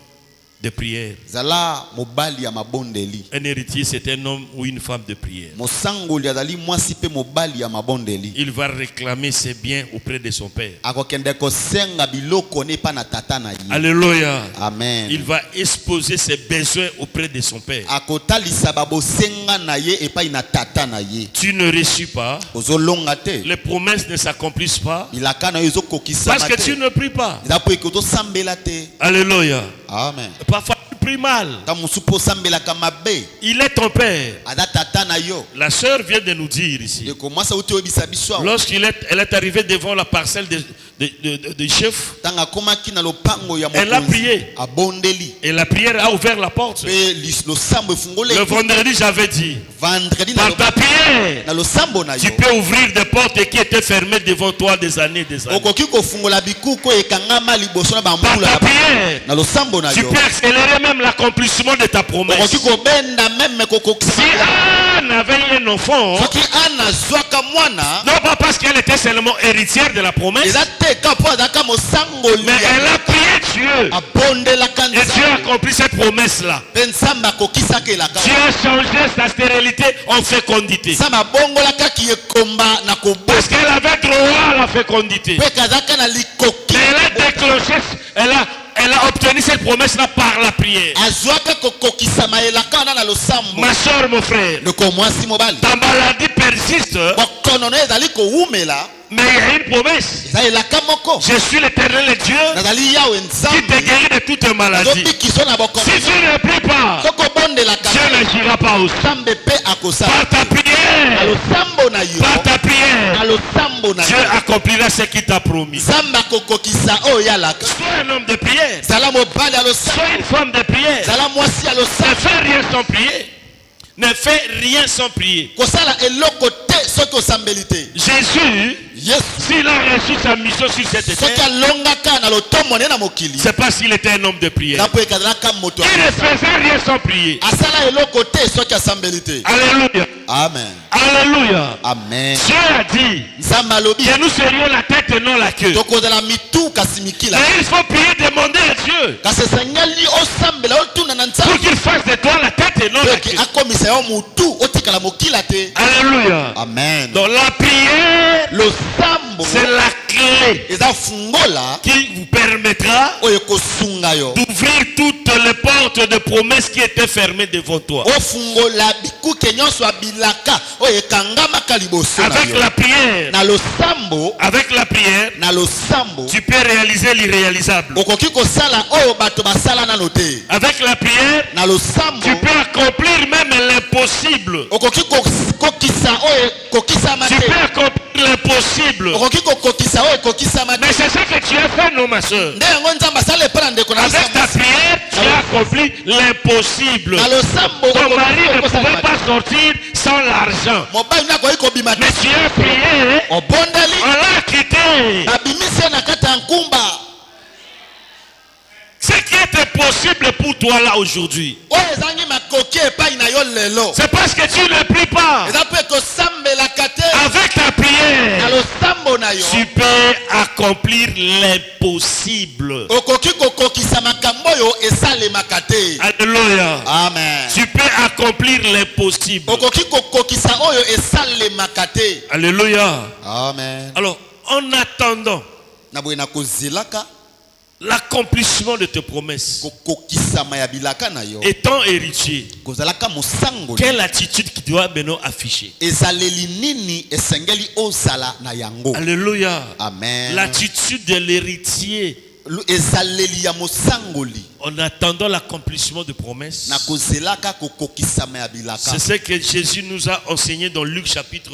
de prière. zala mobali ya mabondeli. Un héritier, c'est un homme ou une femme de prière. mosangoli azali mwasi pe mobali ya mabondeli. Il va réclamer ses biens auprès de son père. akokende kosenga biloko ne pa na tata na ye. Alléluia. Amen. Il va exposer ses besoins auprès de son père. akotalisa babosenga na ye epai na tata na ye. Tu ne reçus pas, ozolonga te, les promesses ne s'accomplissent pas bilaka na yo ezokokisama parce que tu te, ne pries pas. eza po eke otosambela te. Alléluia. Amen. Parfois tu pries mal. ta mosu mpo osambelaka mabe, Il est ton père. aza tata na yo. La sœur vient de nous dire ici. ndeko mwasi auti oyebisa biso awa, Elle est arrivée devant la parcelle du chef. ntango akomaki na lopango ya Elle a mokonzi prié. abondeli Et la prière a ouvert la porte. mpe losambo Le efungoleki. vendredi, j'avais dit, vendredi par ta prière, na losambo na tu yo peux ouvrir des portes qui étaient fermées devant toi des années et des années. okoki kofungola bikuku ekangama liboso na Par bambula ta prière, na losambo na tu yo peux accélérer même l'accomplissement de ta promesse. okoki kobenda meme Si kokokisa. Anne avait un enfant, soki ana azwaka mwana non pas parce qu'elle était seulement héritière de la promesse, eza te ka mpo azalaka mosangoli mais elle a prié Dieu. abondelaka Et Dieu a nzambe accompli cette promesse-là. mpe nzambe akokisaka elaka. Dieu a changé sa stérilité en fécondité. nzambe abongolakaki ekomba na Parce kobosa qu'elle avait droit à la fécondité. mpe kazalaka na likoki. Mais elle a déclenché, elle a obtenu cette promesse-là par la prière. azwaka kokokisama elaka wana na losambo. Ma soeur, mon frère, ndeko mwasi mobali, ta maladie persiste, bokono no ezali kowumela, mais il y a une promesse. eza elaka moko. Je suis l'Éternel Dieu nazali yawe qui te nzambe guérit de toute maladie. zobikiso na bokono. Si tu ne pries pas, soko obondelaka Dieu n'agira pas aussi. nzambe mpe akosala. Par ta na prière, losambo na yo, par ta na prière, losambo na Dieu yo, accomplira ce qu'il t'a promis. nzambe akokokisa oyo yalaka. Sois un homme de prière, zala mobali ya sois losambo, une femme de prière. zala mwasi ya Ne losambo. fais rien sans prier. Ne fais rien sans prier. kosala eloko te soki osambeli te. Jésus, yesu s'il a reçu sa mission sur cette soki terre, alongaka na lotombo ne na mokili, c'est parce qu'il était un homme de prière. eza mpo eke azalaka moto Il ne faisait rien sans prier. asala eloko te soki asambeli te. Alléluia. Amen. Alléluia. Amen. Dieu a dit nzambe alobi que nous serions la tête et non la queue. tokozala mitu kasi mikila. Mais il faut prier, demander à Dieu kasi esengeli osambela otuna na pour nzambe qu'il fasse de toi la tête et non po la eke queue. akomisa yo motu otikala mokila te. Alléluia. Amen. Donc la prière, losambo c'est la clé eza fungola qui vous permettra oyo ekosunga yo d'ouvrir toutes les portes de promesses qui étaient fermées devant toi. ofungola bikuke nyonso ya bilaka oyo ekangamaka liboso na Avec yo. la prière, na losambo avec la prière, na losambo tu peux réaliser l'irréalisable. okoki kosala oyo bato basala nano te. Avec la prière, na losambo tu peux accomplir même l'impossible. okoki kokisa oyo ekokisama Tu te. peux accomplir l'impossible. okoki kokokisa oyo ekokisama te. Mais c'est ce que tu as fait, non, ma soeur. nde yango nzambe asala epai na ndeko na Avec ta losambo. prière, tu as accompli l'impossible. na losambo Ton mari ne pouvait okoki pas sortir sans l'argent. mobali nakoki kobima te. Mais tu as prié, obondeli on l'a quitté. babimisi ye na kati ya nkumba. Ce qui était possible pour toi là aujourd'hui, oyo ezangi makoki epai na yo lelo c'est parce que tu ne pries pas. eza mpo ekosambelaka te. Avec ta na prière, losambo na yo tu peux accomplir l'impossible. okoki kokokisa makambo oyo esalemaka te. Alléluia. amen. Tu peux accomplir l'impossible. okoki kokokisa oyo esalemaka te. Alléluia. amen. Alors, en attendant na boye na kozelaka l'accomplissement de tes promesses, kokokisama ya bilaka na yo, étant héritier, kozalaka mosangoli, quelle attitude qui doit maintenant afficher? ezaleli nini esengeli ozala na yango. Alléluia. amen. L'attitude de l'héritier ezaleli ya mosangoli en attendant l'accomplissement de promesses, na kozelaka kokokisama ya bilaka. c'est ce que Jésus nous a enseigné dans Luc chapitre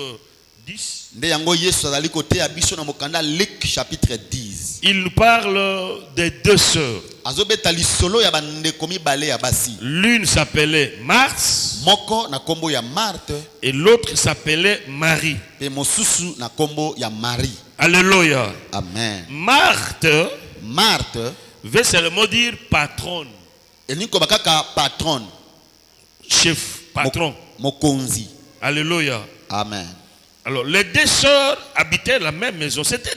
10. nde yango Yesu azali koteya biso na mokanda Luc chapitre 10. Il nous parle des deux sœurs. Azobeta lisolo ya bandeko mibale ya basi. L'une s'appelait Marthe Moko na kombo ya Marthe et l'autre s'appelait Marie. pe mosusu na kombo ya Marie. Alléluia. Amen. Marthe Marthe veut seulement dire patronne, elingi koba kaka patronne, chef, patron. mokonzi. Alléluia. Amen. Alors, les deux sœurs habitaient la même maison. C'était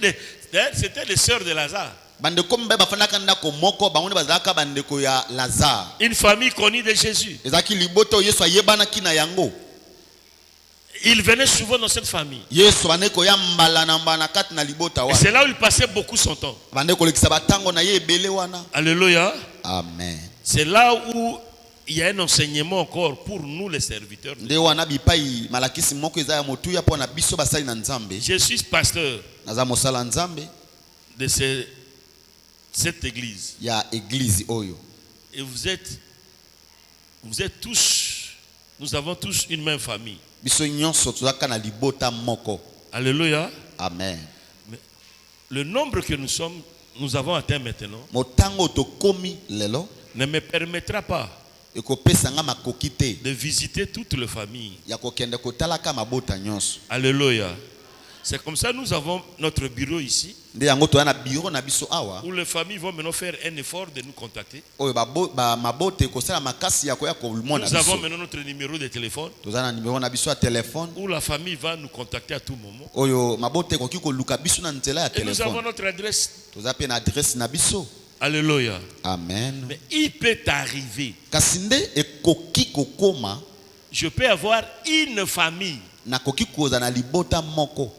les sœurs de Lazare. Bandeko mbe bafandaka ndako moko bango nde bazalaka bandeko ya Lazare. Une famille connue de Jésus. Ezaki liboto Yesu ayebana kina yango. Il venait souvent dans cette famille. Yesu bandeko ya mbala na mbana kati na libota Et wana. c'est là où il passait beaucoup son temps. Bandeko lekisa batango na ye ebele wana. Alléluia. Amen. C'est là où il y a un enseignement encore pour nous les serviteurs. Nde wana bipai malakisi moko eza ya motuya po na biso basali na Nzambe. Je suis pasteur Naza mosala Nzambe de cette église. ya église oyo. Et vous êtes tous, nous avons tous une même famille. Biso nyonso tozaka na libota moko. Alléluia. Amen. Mais le nombre que nous avons atteint maintenant Motango tokomi lelo ne me permettra pas ekopesa nga makoki te de visiter toutes les familles. ya kokende kotalaka mabota nyonso. Alléluia. C'est comme ça que nous avons notre bureau ici, Nde yango toya na bureau na biso awa où les familles vont maintenant faire un effort de nous contacter. oyo mabote kosala makasi ya koya komona Nous avons biso. maintenant notre numéro de téléphone, Toza na numéro na biso ya telefone où la famille va nous contacter à tout moment. oyo mabote koki koluka biso na nzela ya Et nous avons telefone. notre adresse. Toza pe na adresse na biso. Alléluia. Amen. Mais il peut arriver, Kasi nde ekoki kokoma je peux avoir une famille nakoki koza na libota moko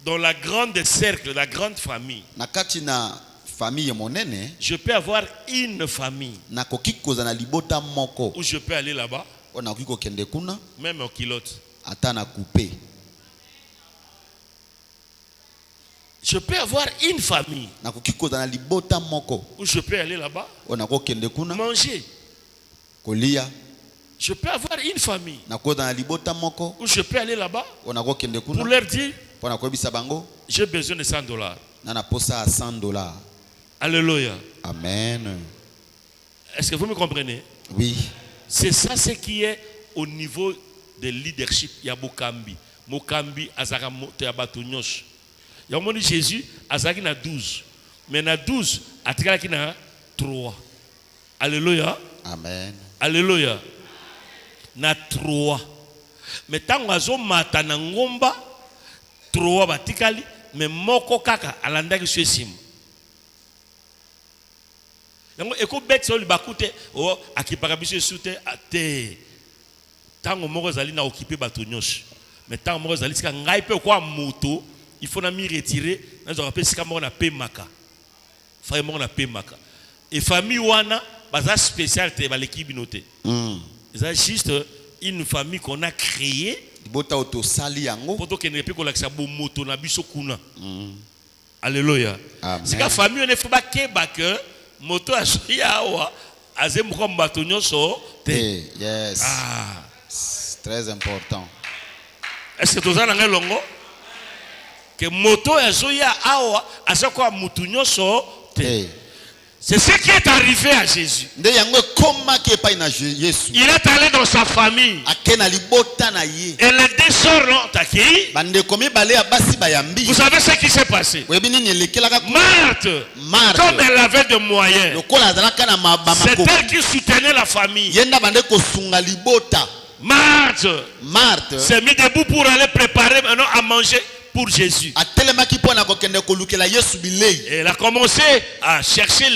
dans la grande cercle, la grande famille. na kati na famille monene, Je peux avoir une famille nakoki koza na libota moko où je peux aller là-bas, o nakoki kokende kuna même en kilote. ata na coupe. Je peux avoir une famille Nakoki koza na libota moko où je peux aller là-bas, o nakokende kuna manger. kolia. Je peux avoir une famille Nakoza na libota moko où je peux aller là-bas o nakokende pour kuna leur dire, po na koyebisa bango j'ai besoin de $100. na naposa à $100. Alléluia. Amen. Est-ce que vous me comprenez? Oui. C'est ça ce qui est au niveau de leadership. Il y a Mokambi. Mokambi, Azara Moteabato Nyosh. Il y a un moment Jésus, Azaki na 12. Mais na 12, Atikaki na 3. Alléluia. Amen. Alléluia. Na 3. Mais tant que mata na ngomba 3 batikali, mais moko kaka alandaki suesim. Yango eko bet so libakute o akipaka biso sute ate. Tango moko zali na occuper bato nyonso. Mais tango moko zali sika ngai pe kwa moto, il faut na mi retirer, na zo rappelle sika moko na pe maka. Fa moko na pe maka. Et famille wana baza spécial te ba l'équipe noté. C'est juste une famille qu'on a créée Libota auto sali yango. pour que ne peut ko lakisa bo moto na biso kuna. Alléluia. Amen. C'est que famille ne faut pas que moto asoya wa azem ko mbato nyonso te. Yes. Ah. C'est très important. Est-ce que tu as un longo? Que moto asoya awa asako mutu nyonso te. C'est ce qui est arrivé à Jésus. Nde yango koma ke pa na Yesu. Il est allé dans sa famille. Akena libota na ye. Et les deux sœurs l'ont accueilli. Bande komi bale ya basi bayambi. Vous savez ce qui s'est passé? Webi nini elekelaka Marthe, comme elle avait de moyens, lokola azalaka na c'est mabamako. elle qui soutenait la famille. Yenda bande kosunga libota. Marthe s'est mis debout pour aller préparer maintenant à manger pour Jésus. Atelemaki pona kokende kolukela Yesu bilei. Et elle a commencé à chercher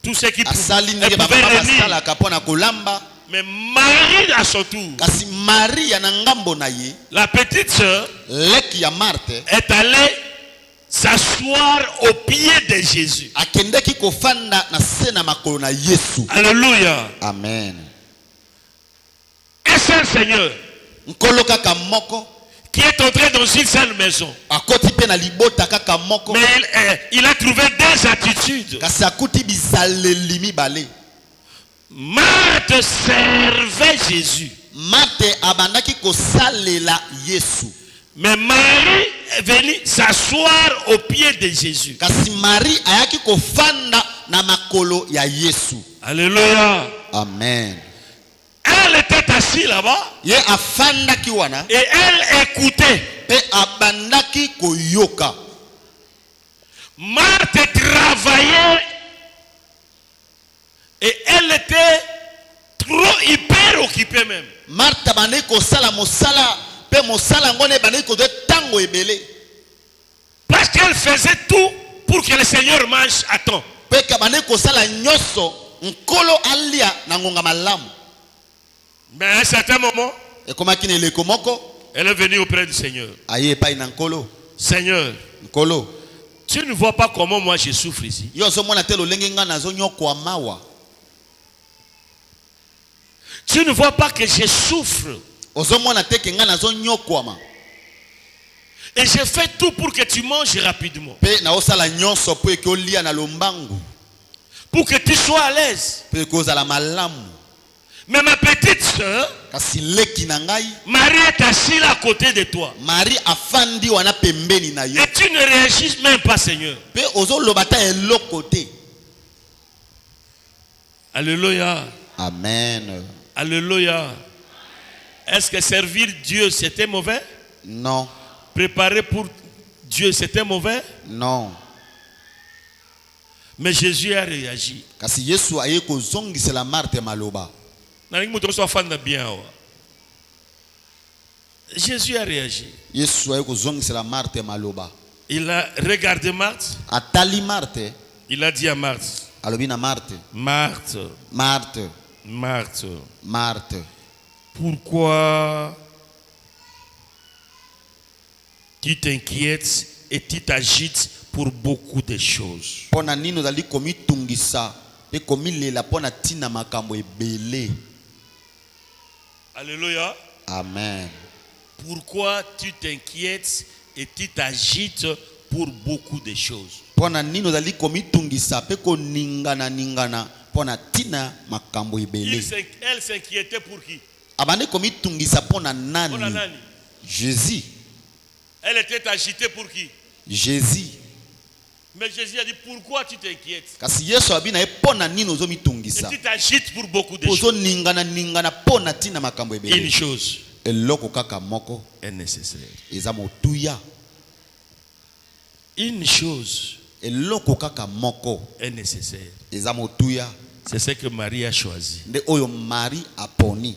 tout ce qui Asali pouvait ndenge baba venir. basala kapona kolamba. Mais Marie, à son tour, Kasi Maria na ngambo na ye, la petite sœur, leki ya Marthe, est allée s'asseoir au pied de Jésus. akendeki kofanda na se na makolo na Yesu. Alléluia. Amen. Un seul Seigneur Nkolo kaka moko, qui est entré dans une seule maison. akoti pe na libota kaka moko. Mais il a trouvé deux attitudes. Kasi akuti bizaleli mibale. Marthe servait Jésus. Marthe abandaki kosalela Yesu. Mais Marie est venue s'asseoir au pied de Jésus. Kasi Marie ayaki kofanda na makolo ya Yesu. Alléluia. Amen. Elle était assise là-bas. Ye afandaki wana. Et elle écoutait. Pe abandaki koyoka. Marthe travaillait. Et elle était trop hyper occupée même. Marthe abandaki kosala mosala. Pe mosala ngone abandaki kozo tango ebele. Parce qu'elle faisait tout pour que le Seigneur mange à temps. Pe kabandaki kosala nyoso. Nkolo alia na ngonga malamu. Mais à un certain moment, Ekomaki na eleko moko. elle est venue auprès du Seigneur. Aye epai na nkolo. Seigneur, Nkolo. tu ne vois pas comment moi je souffre ici. Yo ozomona te lolenge nga nazonyokwa mawa. Tu ne vois pas que je souffre. Ozomona te ke nga nazonyokwama. Et je fais tout pour que tu manges rapidement. Pe na osala nyonso po eke olia na lombangu. Pour que tu sois à l'aise. Pe eke ozala malamu. Mais ma petite soeur, Kasi leki na ngai. Marie est assise à côté de toi. Marie afandi wana pembeni na yo. Et tu ne réagis même pas, Seigneur. Pe ozoloba ta eloko te. Alléluia. Amen. Alléluia. Est-ce que servir Dieu c'était mauvais? Non. Préparer pour Dieu c'était mauvais? Non. Mais Jésus a réagi. Kasi Yesu aye kozongisela Marthe maloba. Jésus a réagi. Yesu aye kozongisela Marthe maloba. Il a regardé Marthe. Atali Marthe. Il a dit à Marthe. Alobi na Marthe. Marthe. Marthe. Marthe. Marthe. Pourquoi tu t'inquiètes et tu t'agites pour beaucoup de choses? Pona nino dali komi tungisa. Pe komi lela pona tina makambo ebele. Alléluia. Amen. Pourquoi tu t'inquiètes et tu t'agites pour beaucoup de choses? Pona nino dali komi tungisa. Pe ko ningana pona tina makambo ebele. Elle s'inquiétait pour qui? Abane komi tungisa pona nani? Pona nani? Jésus. Elle était agitée pour qui? Jésus. Mais Jésus a dit, pourquoi tu t'inquiètes? Kasi Yesu abina e pona nino zomi Et tungisa. tu t'agites pour beaucoup de Ozo choses. ningana pona tina makambo ebele. Une chose Eloko kaka moko est nécessaire. eza motuya. Une chose Eloko kaka moko est nécessaire. eza motuya. C'est ce que Marie a choisi. Nde oyo Marie aponi.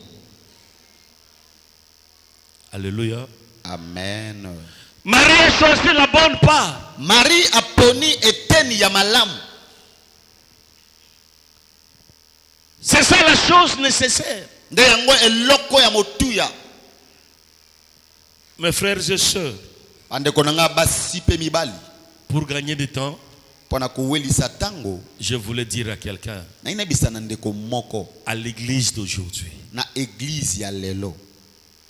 Alléluia. Amen. Marie a choisi la bonne part. Marie aponi eteni ya malamu. C'est ça la chose nécessaire. Nde yango eloko ya motuya. Mes frères et sœurs, Andeko nanga basi pe mibali. pour gagner du temps, Pona kowelisa tango. je voulais dire à quelqu'un, Na inabisa na ndeko moko. à l'église d'aujourd'hui. Na église ya lelo.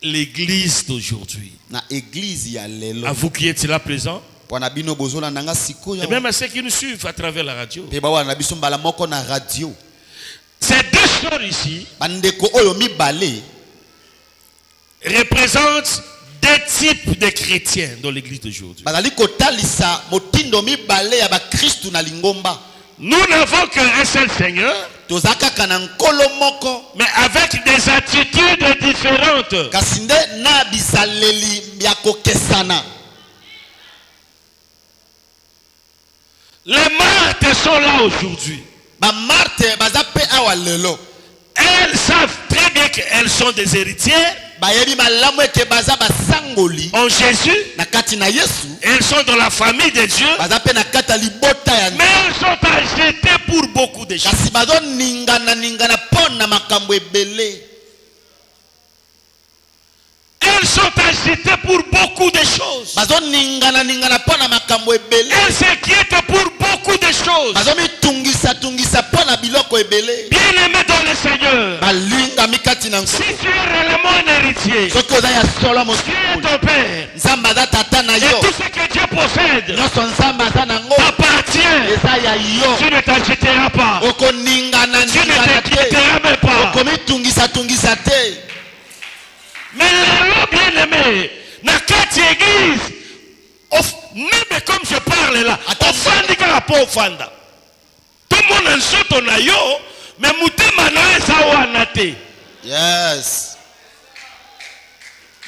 L'église d'aujourd'hui. Na église ya lelo. À vous qui êtes là présents, Pona bino bozola nanga sikoyo. et même à ceux qui nous suivent à travers la radio. Pe bawa na biso mbala moko na radio. Ces deux sœurs ici Bandeko oyo mibale représentent deux types de chrétiens dans l'église d'aujourd'hui. bazali kotalisa motindo mibale ya ba Kristu na lingomba. Nous n'avons qu'un seul Seigneur, Tozaka kana nkolo moko mais avec des attitudes différentes. kasi nde na bisaleli ya kokesana. Les Marthes sont là aujourd'hui. Ba Marthe baza pe awa lelo. Elles savent très bien qu'elles sont des héritières Bayebi malamu eke baza basangoli en Jésus. na kati na Yesu. Elles sont dans la famille de Dieu. Baza pe na kati ya libota ya Mais elles sont agitées pour beaucoup de choses. kasi bazo ningana pona makambo ebele. Elles sont agitées pour beaucoup de choses. Bazo ningana pona makambo ebele. Elles s'inquiètent pour beaucoup de choses. Bazo mitungisa pona biloko ebele. Bien-aimés dans le Seigneur, Balinga mikati na si nkolo. tu es réellement un héritier, Soki oza ya solo Dieu est mosukoli. ton Père. Nzambe aza tata na Et yo. tout ce que Dieu possède Nyonso Nzambe aza nango. t'appartient. Eza ya yo. Tu ne t'agiteras pas. Okoningana Tu ne te. t'inquiéteras même pas. Okomitungisa te. Mais lelo bien aimé, na kati église, même comme je parle là, ofandi kaka po ofanda. Tout le monde nsoto na yo, mais mutema na yo eza wana te. Yes.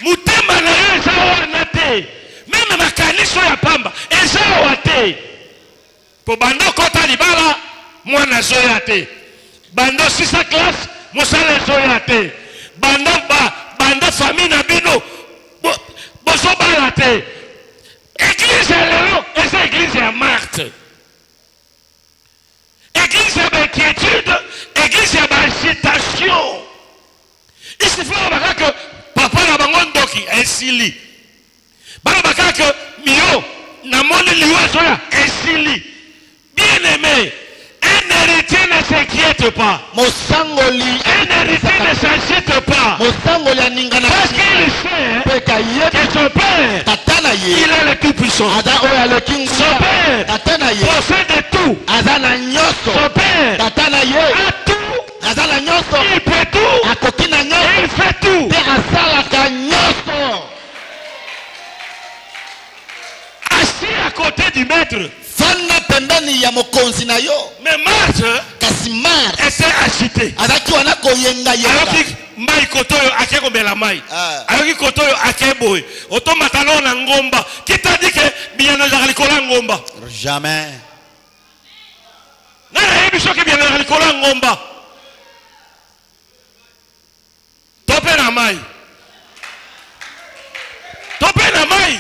Mutema na yo eza wana te. Même makanisa ya pamba eza wana te. Po bando kota libala, mwana zoya te. Bando 6 classe, mosala zoya te. Bando famille na bino, boso bala te. Église ya lelo, eza église ya Marthe. Église ya inquiétude, église ya agitation. Il suffit que papa na bango ndoki esili. Baka que mio na moni liwazo ya esili. Bien aimé, un héritier ne s'inquiète pas. Mosangoli. Un héritier ne s'inquiète pas. Mosangoli aningana. Parce qu'il sait que son père, Tatana ye. il est le tout puissant. Ada oya le king. Son père Tatana ye. possède de tout. Azana nyoso. Son père Tatana ye. a tout. Azana nyoso. Il peut tout. Akokina Et nyoso. il fait tout. Te asalaka nyoso. Assis à côté du maître. Fana pembeni ya mokonzi na yo. Mais Marthe Kasi Marthe était agité. azaki wana koyenga yenga. Alors mai kotoyo ake kombela mai. Alors kotoyo ake boy. Otomata na ngomba. Qui t'a dit que bien na likola ngomba? Jamais. Na ebiso ke bien na likola ngomba. Topé na mai. Topé na mai.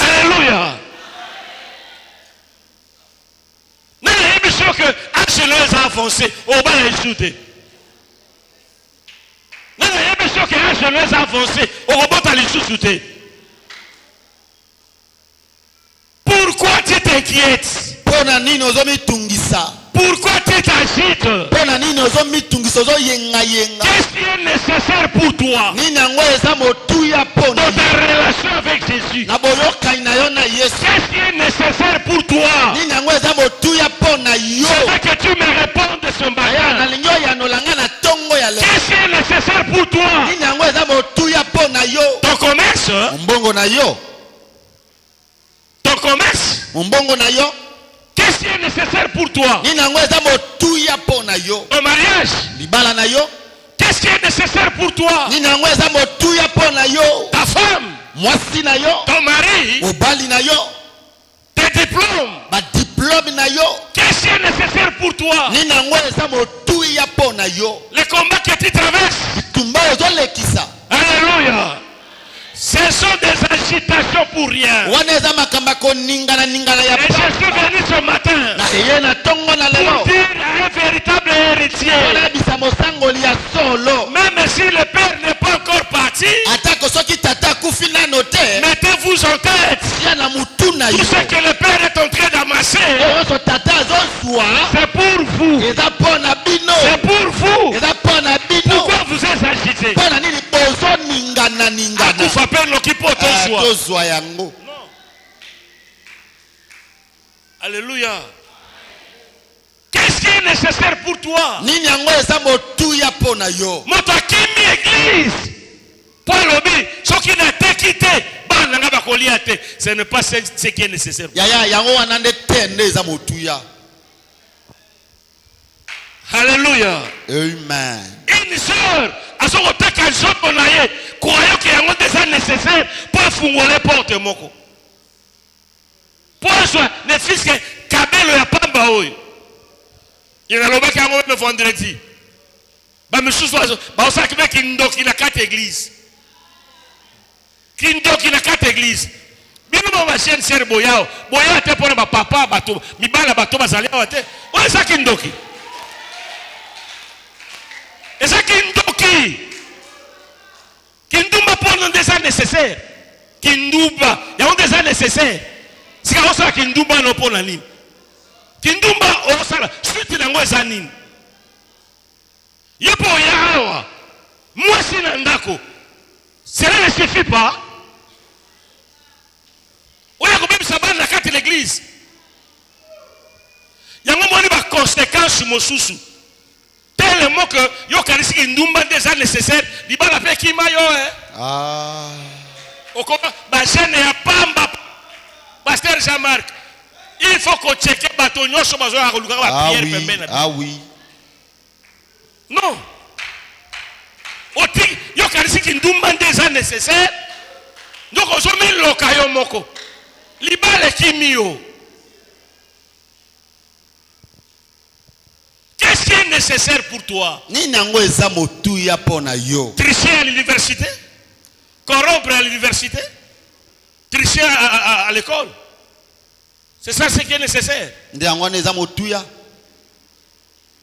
Alléluia. Na ebiso que Angelo a avancé au bas ajouté. Na ebiso que Angelo a avancé au robot à l'isouté. Pourquoi tu t'inquiètes? Pona nini ozomitungisa? Pourquoi tu t'agites? Pona nini ozomitungisa ozoyenga yenga? Qu'est-ce qui est nécessaire pour toi Nini yango eza motuya pona dans ta relation avec Jésus? na boyokani na yo na Yesu? Qu'est-ce qui est nécessaire pour toi? Nini yango eza motuya pona yo? Je veux que tu me répondes ce Aya matin. nalingi oyanolanga na ntongo ya lelo. Qu'est-ce qui est nécessaire pour toi? Nini yango eza motuya pona yo? Ton commerce? Mbongo na yo. Ton commerce? Mbongo na yo. Qu'est-ce qui est nécessaire pour toi? Nini yango eza motuya pona yo? Ton mariage? Libala na yo. Qu'est-ce qui est nécessaire pour toi? Nini yango eza motuya pona yo? Ta femme? Mwasi na yo. Ton mari? Mobali na yo. Tes diplômes? Ba diplôme na yo. Qu'est-ce qui est nécessaire pour toi? Nini yango eza motuya pona yo? Les combats que tu traverses? Bitumba ozolekisa. Alléluia. Ce sont des agitations pour rien. Wana eza makamba koningana ningana ya Et je suis venu ce matin na eye na tongo na pour lelo. dire à un véritable héritier, Wana bisa mosangoli ya solo. même si le père n'est pas encore parti, Atako soki tata akufi nano te. mettez-vous en tête. Sia na mutu na yo. Tout ce que le père est en train d'amasser, Oyo so tata azozwa. c'est pour vous. Eza pona bino. C'est pour vous. Eza pona bino. Pourquoi vous êtes agité? Pona nini bozo ningana ningana. Vous appelez l'occupant Ah, soi. tozwa yango. Alléluia. Qu'est-ce qui est nécessaire pour toi? Nini yango eza motuya pona yo. Moto akimi église. Pour lobi, ce qui n'a été quitté, ce n'est pas ce qui est nécessaire. Yaya yango wana nde te nde eza motuya. Alléluia. Amen. Une sœur, à son côté, quand je suis croyant qu'il y a des nécessaire pour fouiller les portes. Pour jouer, les fils que Kabelo ya pamba oyo. Il y a l'obé qui a un vendredi. Monsieur Soiseau, on sait qu'il y a 4 églises. Qu'il y a 4 églises. Bien ma chaîne sœur Boyao. Boyao était pour ma papa, bateau. Mi bala bateau bazali awate. On est ça kindoki. Et ça kindoki. Kindumba pour nous des nécessaires. Kindumba, il y a des nécessaires. Si on sait kindumba non pour la ligne. Kindumba on sait suite dans les anines. Yopo yawa. Moi si nandako. Cela ne suffit pas. On a combien de sabbat dans quatre l'église. Il y a un moment de conséquence sur mon sous. Tellement que yo kanisi kindumba déjà nécessaire libala pe kima yo Ah. okoma ba jeune ya pamba pasteur Jean-Marc il faut qu'on checker bato nyonso bazo ya koluka ba pierre pembena. Ah oui. Non. Oti yo kanisi kindumba ndeza nécessaire. Ndoko zo mi lokayo moko. Libala kimio. Qu'est-ce qui est nécessaire pour toi? Tricher à l'université? Corrompre à l'université? Tricher à l'école? C'est ça ce qui est nécessaire.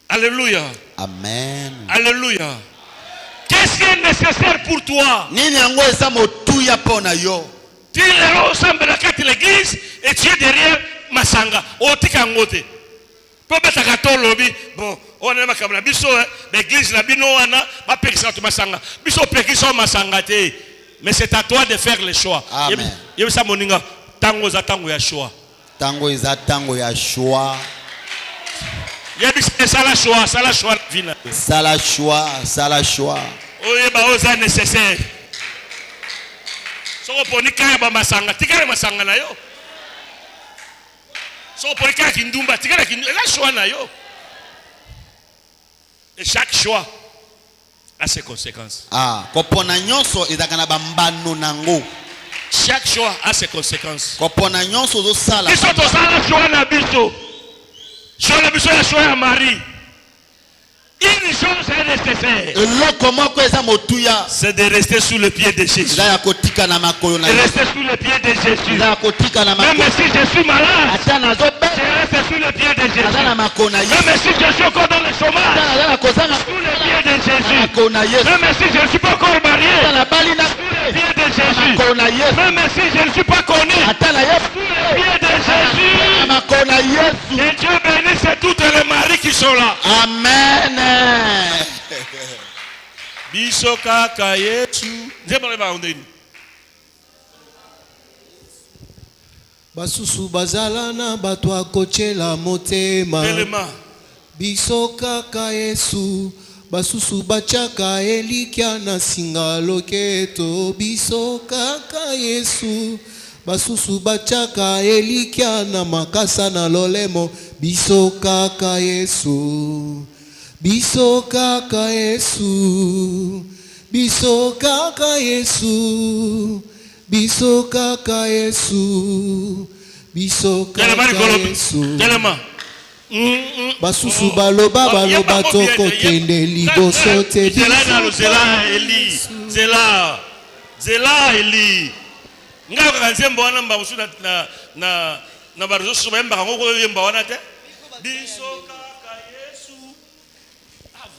Alléluia. Amen. Alléluia. Qu'est-ce qui est nécessaire pour toi? Tu es ensemble de l'église et tu es derrière Masanga. Otikangote. Bon, on a ma biso, l'église la bino wana, ma pekisa tu masanga. Biso pekisa masanga te. Mais c'est à toi de faire le choix. Amen. Yebisa moninga tango za tango ya choix. Tango za tango ya choix. Yebisa sala choix vina. Sala choix. Oyeba oza nécessaire. Soko poni kaya ba masanga, tikare masanga na yo. So pour quelqu'un qui ndumba tikala ki la choix na yo. Et chaque choix a ses conséquences. Ah, kopona nyonso ezakana bambano nango. Chaque choix a ses conséquences. Kopona nyonso zo sala. Biso to sala choix na biso. Choix na biso ya choix ya Marie. Une chose est nécessaire. C'est de rester sous le pied de Jésus. De rester sous le pied de Jésus. Même si je suis malade, je reste sous le pied de Jésus. Même si je suis encore dans le chômage, sous le pied de Jésus. Même si je ne suis pas encore marié, sous le pied de Jésus. Même si je ne suis pas connu, sous le pied de Jésus. Que Dieu bénisse toutes les maris qui sont là. Amen. Biso kaka Yesu. Basusu bazala na bato akochela motema. Biso kaka Yesu. Basusu bachaka elikya na singa loketo. Biso kaka Yesu. Basusu bachaka elikya na makasa na lolemo. Biso kaka Yesu. Biso kaka Yesu. Biso kaka Yesu. Biso kaka Yesu. Biso kaka Yesu. Basusu baloba toko kende liboso te. Zela Eli. Nga kanzembo wana mbamusu na barezo soba mba ngoko yemba wana te. Biso kaka Yesu.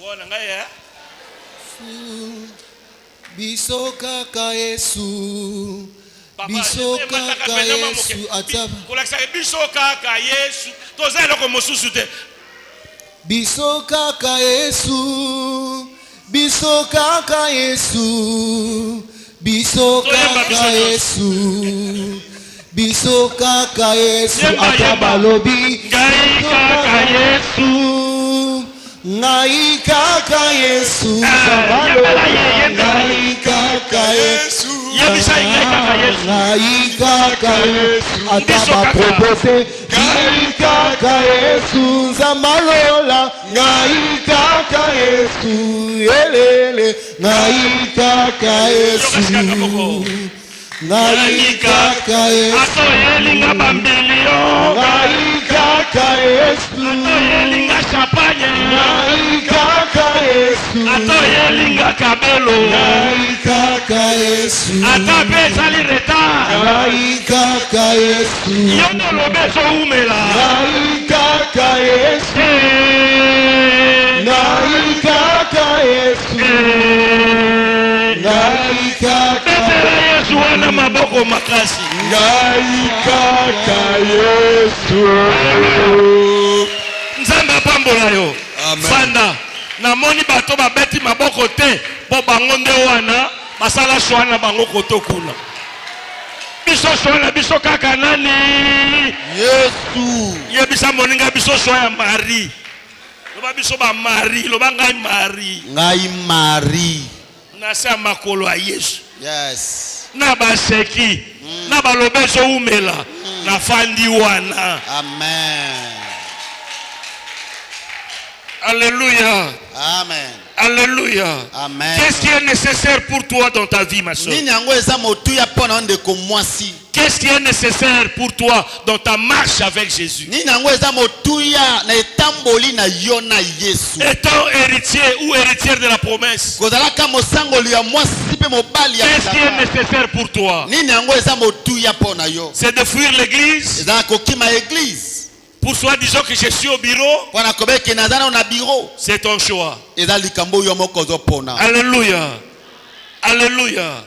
Voilà ngaya. Biso kaka Yesu. Biso kaka Yesu ataba. Kolakisa biso kaka Yesu. Toza loko mosusu te. Biso kaka Yesu. Biso kaka Yesu. Biso kaka Yesu. Biso kaka Yesu ataba lobi. Ngai kaka Yesu. Ngai kaka Yesu. Ngai kaka Yesu. Ngai kaka Yesu. Ataba propose. Ngai kaka Yesu. Zamalola. Ngai kaka Yesu. Elele. Ngai kaka Yesu. Ngai kaka Yesu. Atoyelinga bambilio. Ngai kaka Yesu. Atoyelinga champagne. Ngai kaka Yesu. Atoyelinga kabelo. Ngai kaka Yesu. Atapesa retard. Ngai kaka Yesu. Yono lobeso umela. Ngai kaka Yesu. Ngai kaka Yesu. Ngai kaka Yesu wana maboko makasi. Ngai kaka Yesu. Nzamba pambola yo. Fanda. Na moni bato babeti maboko te. Po bango nde wana. Basala shwana bango koto kuna. Biso shwana biso kaka nani? Yesu. Yebisa moninga biso shwana Marie. Loba biso ba Marie. Loba ngai Marie. Ngai Marie. na sa makolo ya Yesu Yes. na baseki na balobezo umela na fandi wana. Amen. Alléluia. Amen. Alléluia. Amen. Qu'est-ce qui est nécessaire pour toi dans ta vie, ma soeur? Nini yango eza motuya pona ndeko mwasi. Qu'est-ce qui est nécessaire pour toi dans ta marche avec Jésus? Nini yango eza motuya na etamboli na yo na Yesu. Étant héritier ou héritière de la promesse, Kozalaka mosangoli ya mwasi pe mobali ya qu'est-ce qui est kaka. nécessaire pour toi? Nini yango eza motuya pona yo. C'est de fuir l'église Eza kokima église. pour soi disant que je suis au bureau. Pona kobeki nazana na bureau. C'est ton choix. Eza likambo yo moko zo pona. Alléluia. Alléluia.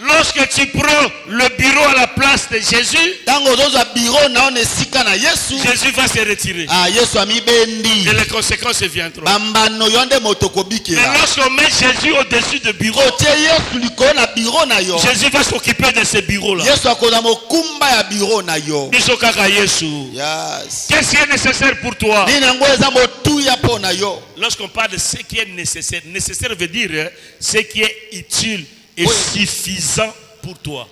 Lorsque tu prends le bureau à la place de Jésus, Tango zozo bureau na on esika na Yesu. Jésus va se retirer. Ah Yesu amibendi. Et les conséquences viendront. Bambano yonde motoko Mais bikela. lorsqu'on met Jésus au-dessus du bureau, Kotie Yesu likolo na bureau na yo. Jésus va s'occuper de ce bureau-là. Yesu akoza mokumba ya bureau na yo. Biso kaka Yesu. Yes. Qu'est-ce qui est nécessaire pour toi? Nini yango eza motuya pona yo. Lorsqu'on parle de ce qui est nécessaire, nécessaire veut dire ce qui est utile et Oui. suffisant pour toi.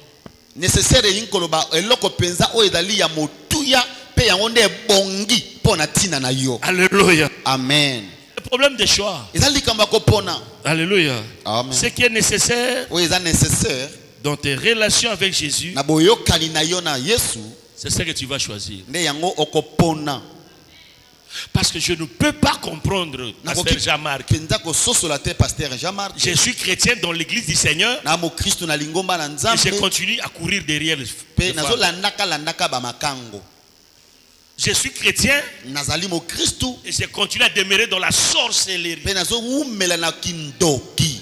Nécessaire yinkoloba eloko penza o ezali ya motuya pe yango nde bongi pona tina na yo. Alléluia. Amen. Le problème des choix. Ezali likambo ko pona. Alléluia. Amen. Ce qui est nécessaire O eza nécessaire dans tes relations avec Jésus, na boyokani na yo na Yesu c'est ce que tu vas choisir. nde yango okopona. Parce que je ne peux pas comprendre, Pasteur Jean-Marc. Penza ko sosola te pasteur Jean-Marc. Je suis chrétien dans l'église du Seigneur Na mo Kristo na lingomba na et je Nzambe continue à courir derrière les pe femmes. nazo landaka ba makango. Je suis chrétien Nazali mo Kristo et je continue à demeurer dans la sorcellerie. pe nazo umela na kindoki.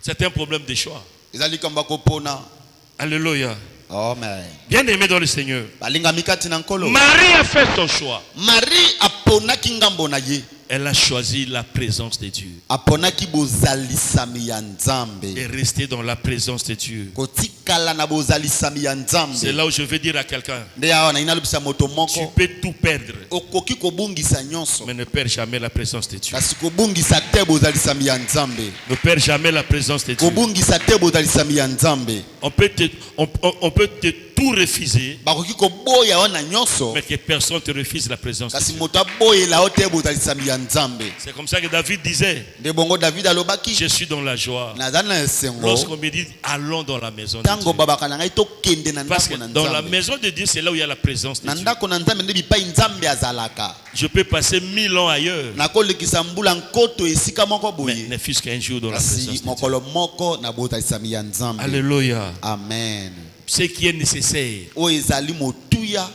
C'est un problème de choix. Ezali likambo ko pona. Alléluia. Amen. Bien aimé dans le Seigneur. Balinga mikati na nkolo. Marie a fait son choix. Marie aponaki ngambo na ye. Elle a choisi la présence de Dieu. Aponaki bozalisami ya Nzambe. Et rester dans la présence de Dieu. Kotikala na bozalisami ya Nzambe. C'est là où je veux dire à quelqu'un, Nde awa na inalubisa moto tu moko. peux tout perdre, Okoki kobungisa nyonso. mais ne perds jamais la présence de Dieu. Kasi kobungisa te bozalisami ya Nzambe. Ne perds jamais la présence de Dieu. Kobungisa te bozalisami ya Nzambe. On peut te tout refuser, Bakoki koboya wana nyonso. mais que personne ne te refuse la présence de Kasi Dieu. moto aboyela o te bozalisami ya Nzambe. C'est comme ça que David disait, Nde bongo David alobaki. je suis dans la joie. Nazali na esengo. Lorsqu'on me dit, allons dans la maison de Tango Dieu. babaka na ngai tokende na Parce que ndako na dans la Nzambe. maison de Dieu, c'est là où il y a la présence de Na Dieu. ndako na Nzambe nde bipai Nzambe azalaka. Je peux passer 1000 ans ailleurs, Nakolekisa mbula nkoto esika moko mais boye. ne fût-ce qu'un jour dans la Kasi présence de Dieu. mokolo moko na bozalisami ya Nzambe. Alléluia. Amen. Ce qui est nécessaire, O ezali motuya,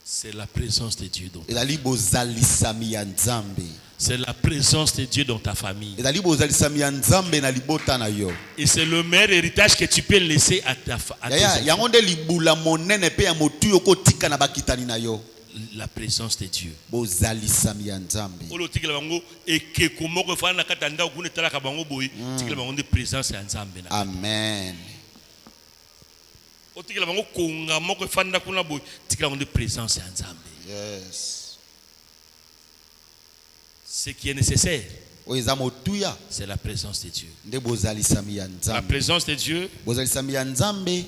c'est la présence de Dieu. ezali bozalisami ya Nzambe. C'est la présence de Dieu dans ta famille. Ezali bozalisami ya Nzambe na libota na yo. Et c'est le meilleur héritage que tu peux laisser à tes Yaya enfants. yango nde libula monene pe ya motuya okotika na bakitani na yo. La présence de Dieu. Bozalisami ya Nzambe. Olo tikela bango ekeko moko efana na kati ya ndako kuna etalaka bango boye tikela bango nde présence ya Nzambe na Amen. otikela bango konga moko efanda kuna boye tikela bango nde présence ya Nzambe. Yes. Ce qui est nécessaire, O eza motuya c'est la présence de Dieu. nde bozalisami ya La Nzambe. présence de Dieu Bozalisami ya Nzambe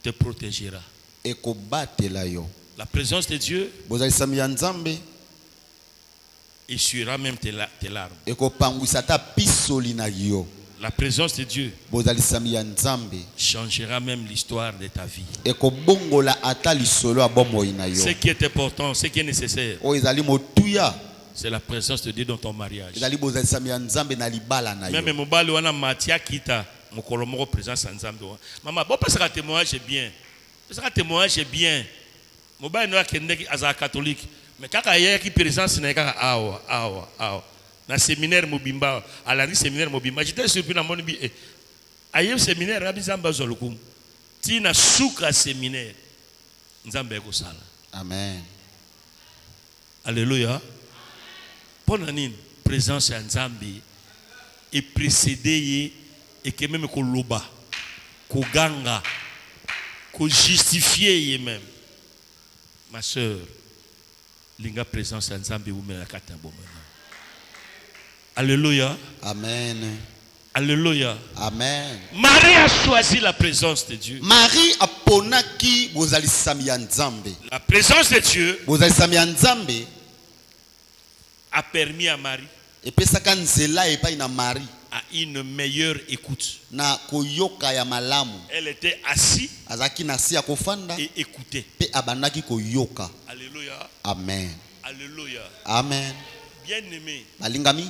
te protégera. ekobatela yo. La présence de Dieu Bozalisami ya Nzambe essuiera même tes larmes. ekopangwisa ta pisoli na yo. La présence de Dieu Bozalisami ya Nzambe changera même l'histoire de ta vie. ekobongola ata lisolo ya bomoi na yo. Ce qui est important, ce qui est nécessaire, O ezali motuya c'est la présence de Dieu dans ton mariage. ezali bozalisami ya Nzambe na libala na Même yo. mobali wana matia kita mokolo moko présence ya Nzambe wana. Mama bon pasaka témoignage bien. Pasaka témoignage bien. Mobali no akendeki aza catholique. Mais kaka yeki présence na kaka awa. Na séminaire mobimba, alandi séminaire mobimba. J'étais surpris na moni bi aye séminaire abi Nzambe zolukum. Ti na suka séminaire. Nzambe ko sala. Amen. Alléluia. Ponanine présence ya Nzambe et précédé et que même ko loba, ko ganga, ko justifier même. Ma sœur, Linga présence nzambe ou mela kata bomona. Alléluia. Amen. Alléluia. Amen. Marie a choisi la présence de Dieu. Marie aponaki bozalisami ya nzambe. La présence de Dieu Bozalisami ya nzambe a permis à Marie epesaka nzela epai na Marie à une meilleure écoute. na koyoka ya malamu. Elle était assise Azaki na si ya kofanda et écoutait. pe abandaki koyoka. Alléluia. Amen. Alléluia. Amen. Bien-aimé, Balingami,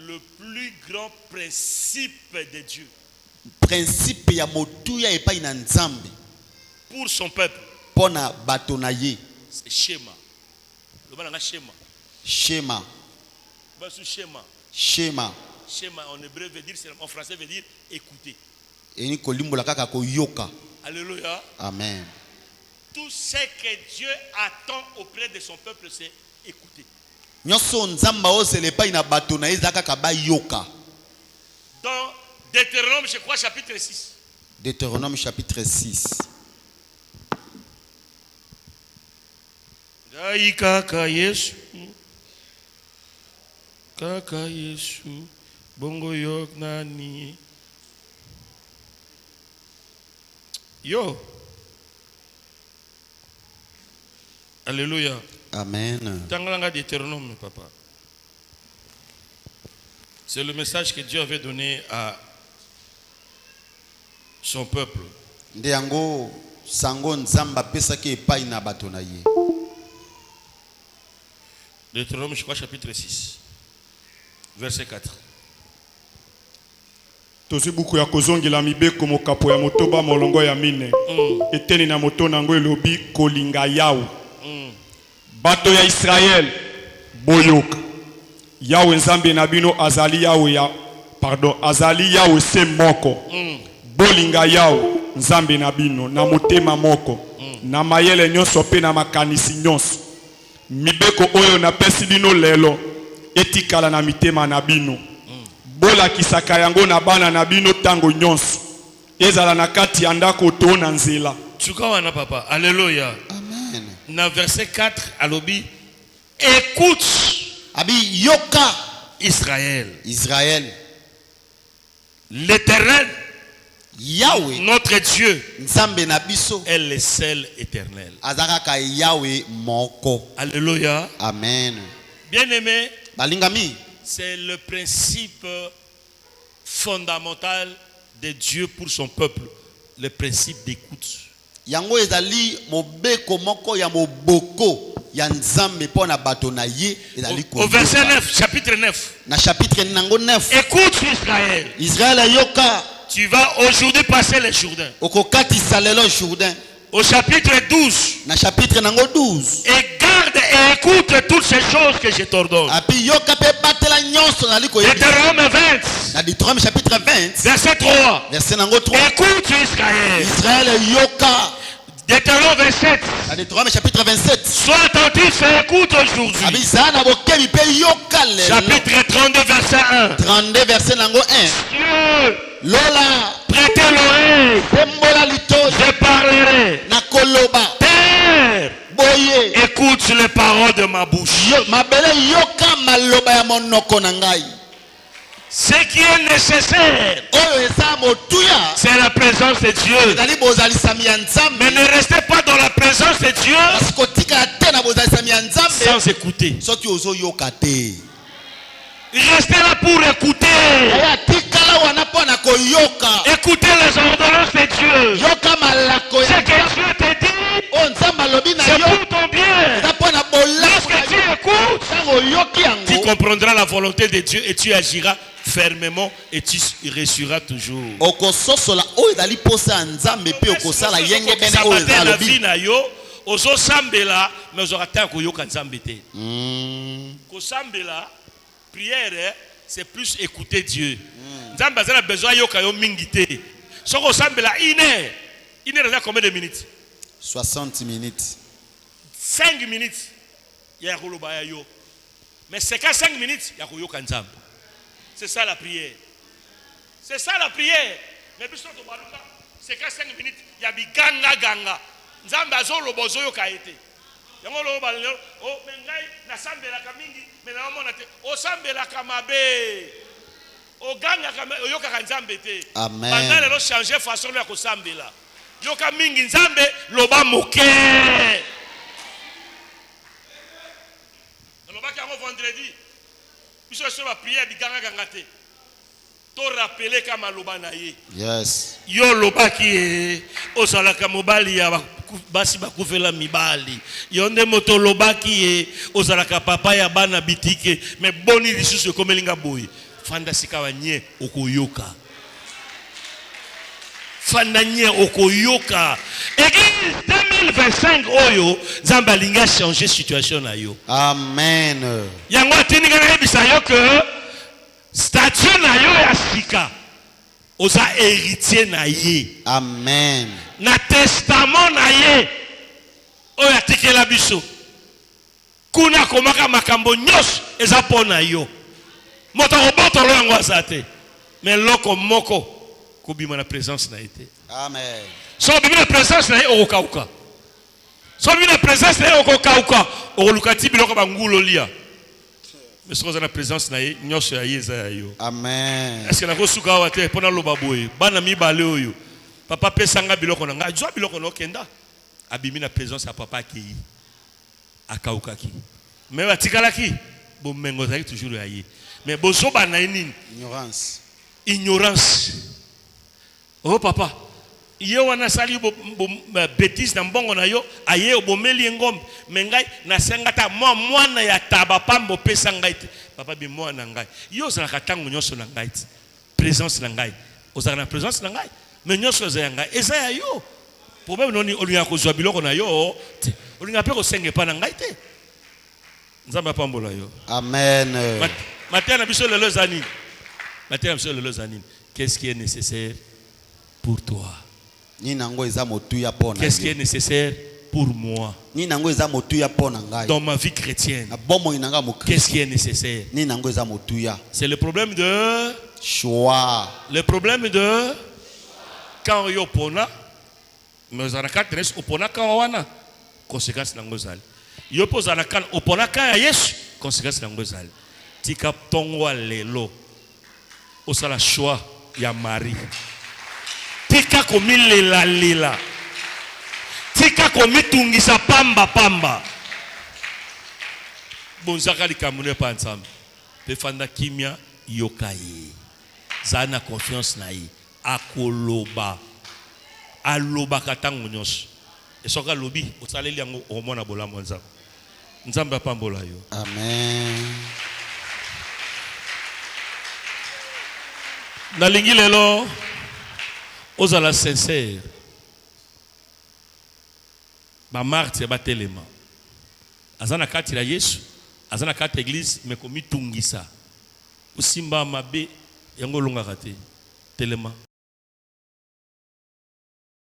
le plus grand principe de Dieu principe ya motuya epai na nzambe pour son peuple, pona bato na ye, c'est schéma. Le bon schéma. shema, Basu schéma. shema. Schéma en hébreu veut dire, en français veut dire écouter. Eni kolimbola kaka koyoka. Alléluia. Amen. Tout ce que Dieu attend auprès de son peuple, c'est écouter. Nyonso nzamba ozela epai na bato na ye eza kaka bayoka. Dans Deutéronome, je crois, chapitre 6. Deutéronome chapitre 6. Dai kaka Yesu. Kaka Yesu. Bongo yok nani. Yo. Alléluia. Amen. Tangalanga Deutéronome, papa. C'est le message que Dieu avait donné à son peuple. Nde yango sango nzamba pesaki epai na bato na ye. Deutéronome, je crois, chapitre 6, verset 4. Tozi buku ya kozongela mibeko mokapo ya motoba molongo ya mine. Eteni na moto nango elobi kolinga yawe. Bato ya Israël boyoka. Yawe nzambe na bino azali yawe ya azali yawe se moko. Bolinga yawe nzambe na bino na motema moko. Na mayele nyonso pe na makanisi nyonso. Mibeko oyo na pesi bino lelo etikala na mitema na bino. Bola kisaka yango na bana na bino tango nyonso. Ezala na kati ya ndako to na nzela. Tukawana papa. Alléluia. Amen. Dans verset 4, alobi, écoute Abi yoka Israël. Israël. L'Éternel, Yahweh notre Dieu, nzambe na biso est le seul éternel. azakaka Yahweh moko. Alléluia. Amen. Bien-aimé, Balingami, c'est le principe fondamental de Dieu pour son peuple, le principe d'écoute. yango ezali mobeko moko ya moboko ya nzambe pona bato na ye ezali Au verset 9, chapitre 9. na chapitre nango 9. Écoute Israël, Israël yoka tu vas aujourd'hui passer le Jourdain. okokatisa lelo Jourdain. Au chapitre 12, Na chapitre nango 12. et garde et écoute toutes ces choses que je t'ordonne. Api yoka pe batela nyonso nali koyebisa. Deutéronome 20, Na Deutéronome chapitre 20 verset 3. verset nango 3. Écoute Israël. Israël yoka. Deutéronome 27. Na Deutéronome chapitre 27. Sois attentif et écoute aujourd'hui. Abi sana bokebi pe yoka lelo. Chapitre 32, verset 1. 32 verset nango 1. Dieu, Lola prêtez l'oreille. pembola litoji Je parlerai. na koloba. Terre, Boye écoute les paroles de ma bouche. mabele yoka maloba ya monoko na ngai. Ce qui est nécessaire, Oyo eza motuya c'est la présence de Dieu. ezali bozalisami ya nzambe. Mais ne restez pas dans la présence de Dieu Kasi kotika te na bozalisami ya nzambe sans écouter. soki ozoyoka te. Restez là pour écouter. Aya tikala wana mpona koyoka. Écoutez les ordonnances de Dieu. Yoka malako Ce ya que Dieu te dit, oyo nzambe alobi na c'est yo pour ton bien. eza mpona bolamu Lorsque tu écoutes, ntango oyoki tu yango comprendras la volonté de Dieu et tu agiras fermement et tu réussiras toujours. okososola oyo ezali posa ya nzambe mpe okosala yenge bene oyo eza la vie alobi. na yo, ozosambela, mais ozokata koyoka nzambe te. Kosambela, prière, c'est plus écouter Dieu. Nzambe a besoin yoka yo mingi te. Soko sambela une heure eza combien de minutes? 60 minutes. 5 minutes. Ya koloba ya yo. Mais c'est qu'à 5 minutes, ya koyoka nzambe. C'est ça la prière. C'est ça la prière. Mais biso to baluka, c'est qu'à 5 minutes, ya biganga ganga. Nzambe azoloba ozoyoka ete. yango lo ba o mengai na sambela ka mingi me na mona te o sambela ka mabe o ganga ka yoka ka nzambe te. Amen. Banda lelo changer façon ya ko sambela yoka mingi nzambe loba moke loba ka ngo vendredi biso so ba prière biganga ganga te to rappeler kama loba na ye. Yes. Yo loba ki ozalaka mobali ya basi bakufela mibali yo nde moto loba ki ozalaka papa ya bana bitike me boni lisusu komelinga boy fanda sikawa nye okoyoka fanda nye okoyoka église 2025 oyo Nzambe alinga changer situation na yo. Amen. Yango atininga na yebisa yo que statut na yo ya sika oza héritier na ye. Amen. Na testament na ye oyo atikela biso kuna komaka makambo nyos eza pona yo moto obotolo yango aza te mais loko moko kobima na présence na ye te. Amen. So bimi na présence na ye okokauka so bimi na présence na ye okokauka okoluka ti biloko bangulo lia mais soki oza na présence na ye nyonso ya ye eza ya yo. Amen. Est-ce que nakosuka awa te mpona loba boye bana mibale oyo papa pesanga biloko na nga azwa biloko na okenda abimi na présence ya papa akei akaukaki mais batikalaki bomengo ezalaki toujours ya ye mais bozoba na ye nini ignorance oh papa ye wana asali bêtise na mbongo na yo aye obomeli ye ngombe me ngai nasengata mwana ya taba pamba opesa ngai te papa bi mwana ngai yo ozalaka ntango nyonso na ngai te présence na ngai ozalaka na présence na ngai mais nyonso eza ya ngai eza ya yo problème noni olinga kozwa biloko na yo te olinga mpe kosenga epa na ngai te. Nzambe apambola yo. Amen. Matin na biso lelo eza nini matin na biso lelo eza nini qu'est-ce qui est nécessaire pour toi? Qu'est-ce qui est nécessaire pour moi dans ma vie chrétienne? Qu'est-ce qui est nécessaire? C'est le problème de choix. Le problème de quand yo pona mais on a quatre opona quand wana conséquence nango zali yo poza na kan opona quand Yesu conséquence nango zali tika tongwa lelo osala choix ya Marie tika komilela lela tika komitungisa pamba pamba bonzaka likamune pa nzambe pe fanda kimia yokaye zana confiance na ye akoloba aloba katango nyonso esoka lobi osaleli yango omona bolamo nzambe nzambe apambola yo. Amen. Nalingi lelo ozala sincère ba martyr ba telema azana kati la Yesu azana kati église mais komi tungisa usimba mabe yango longa kate telema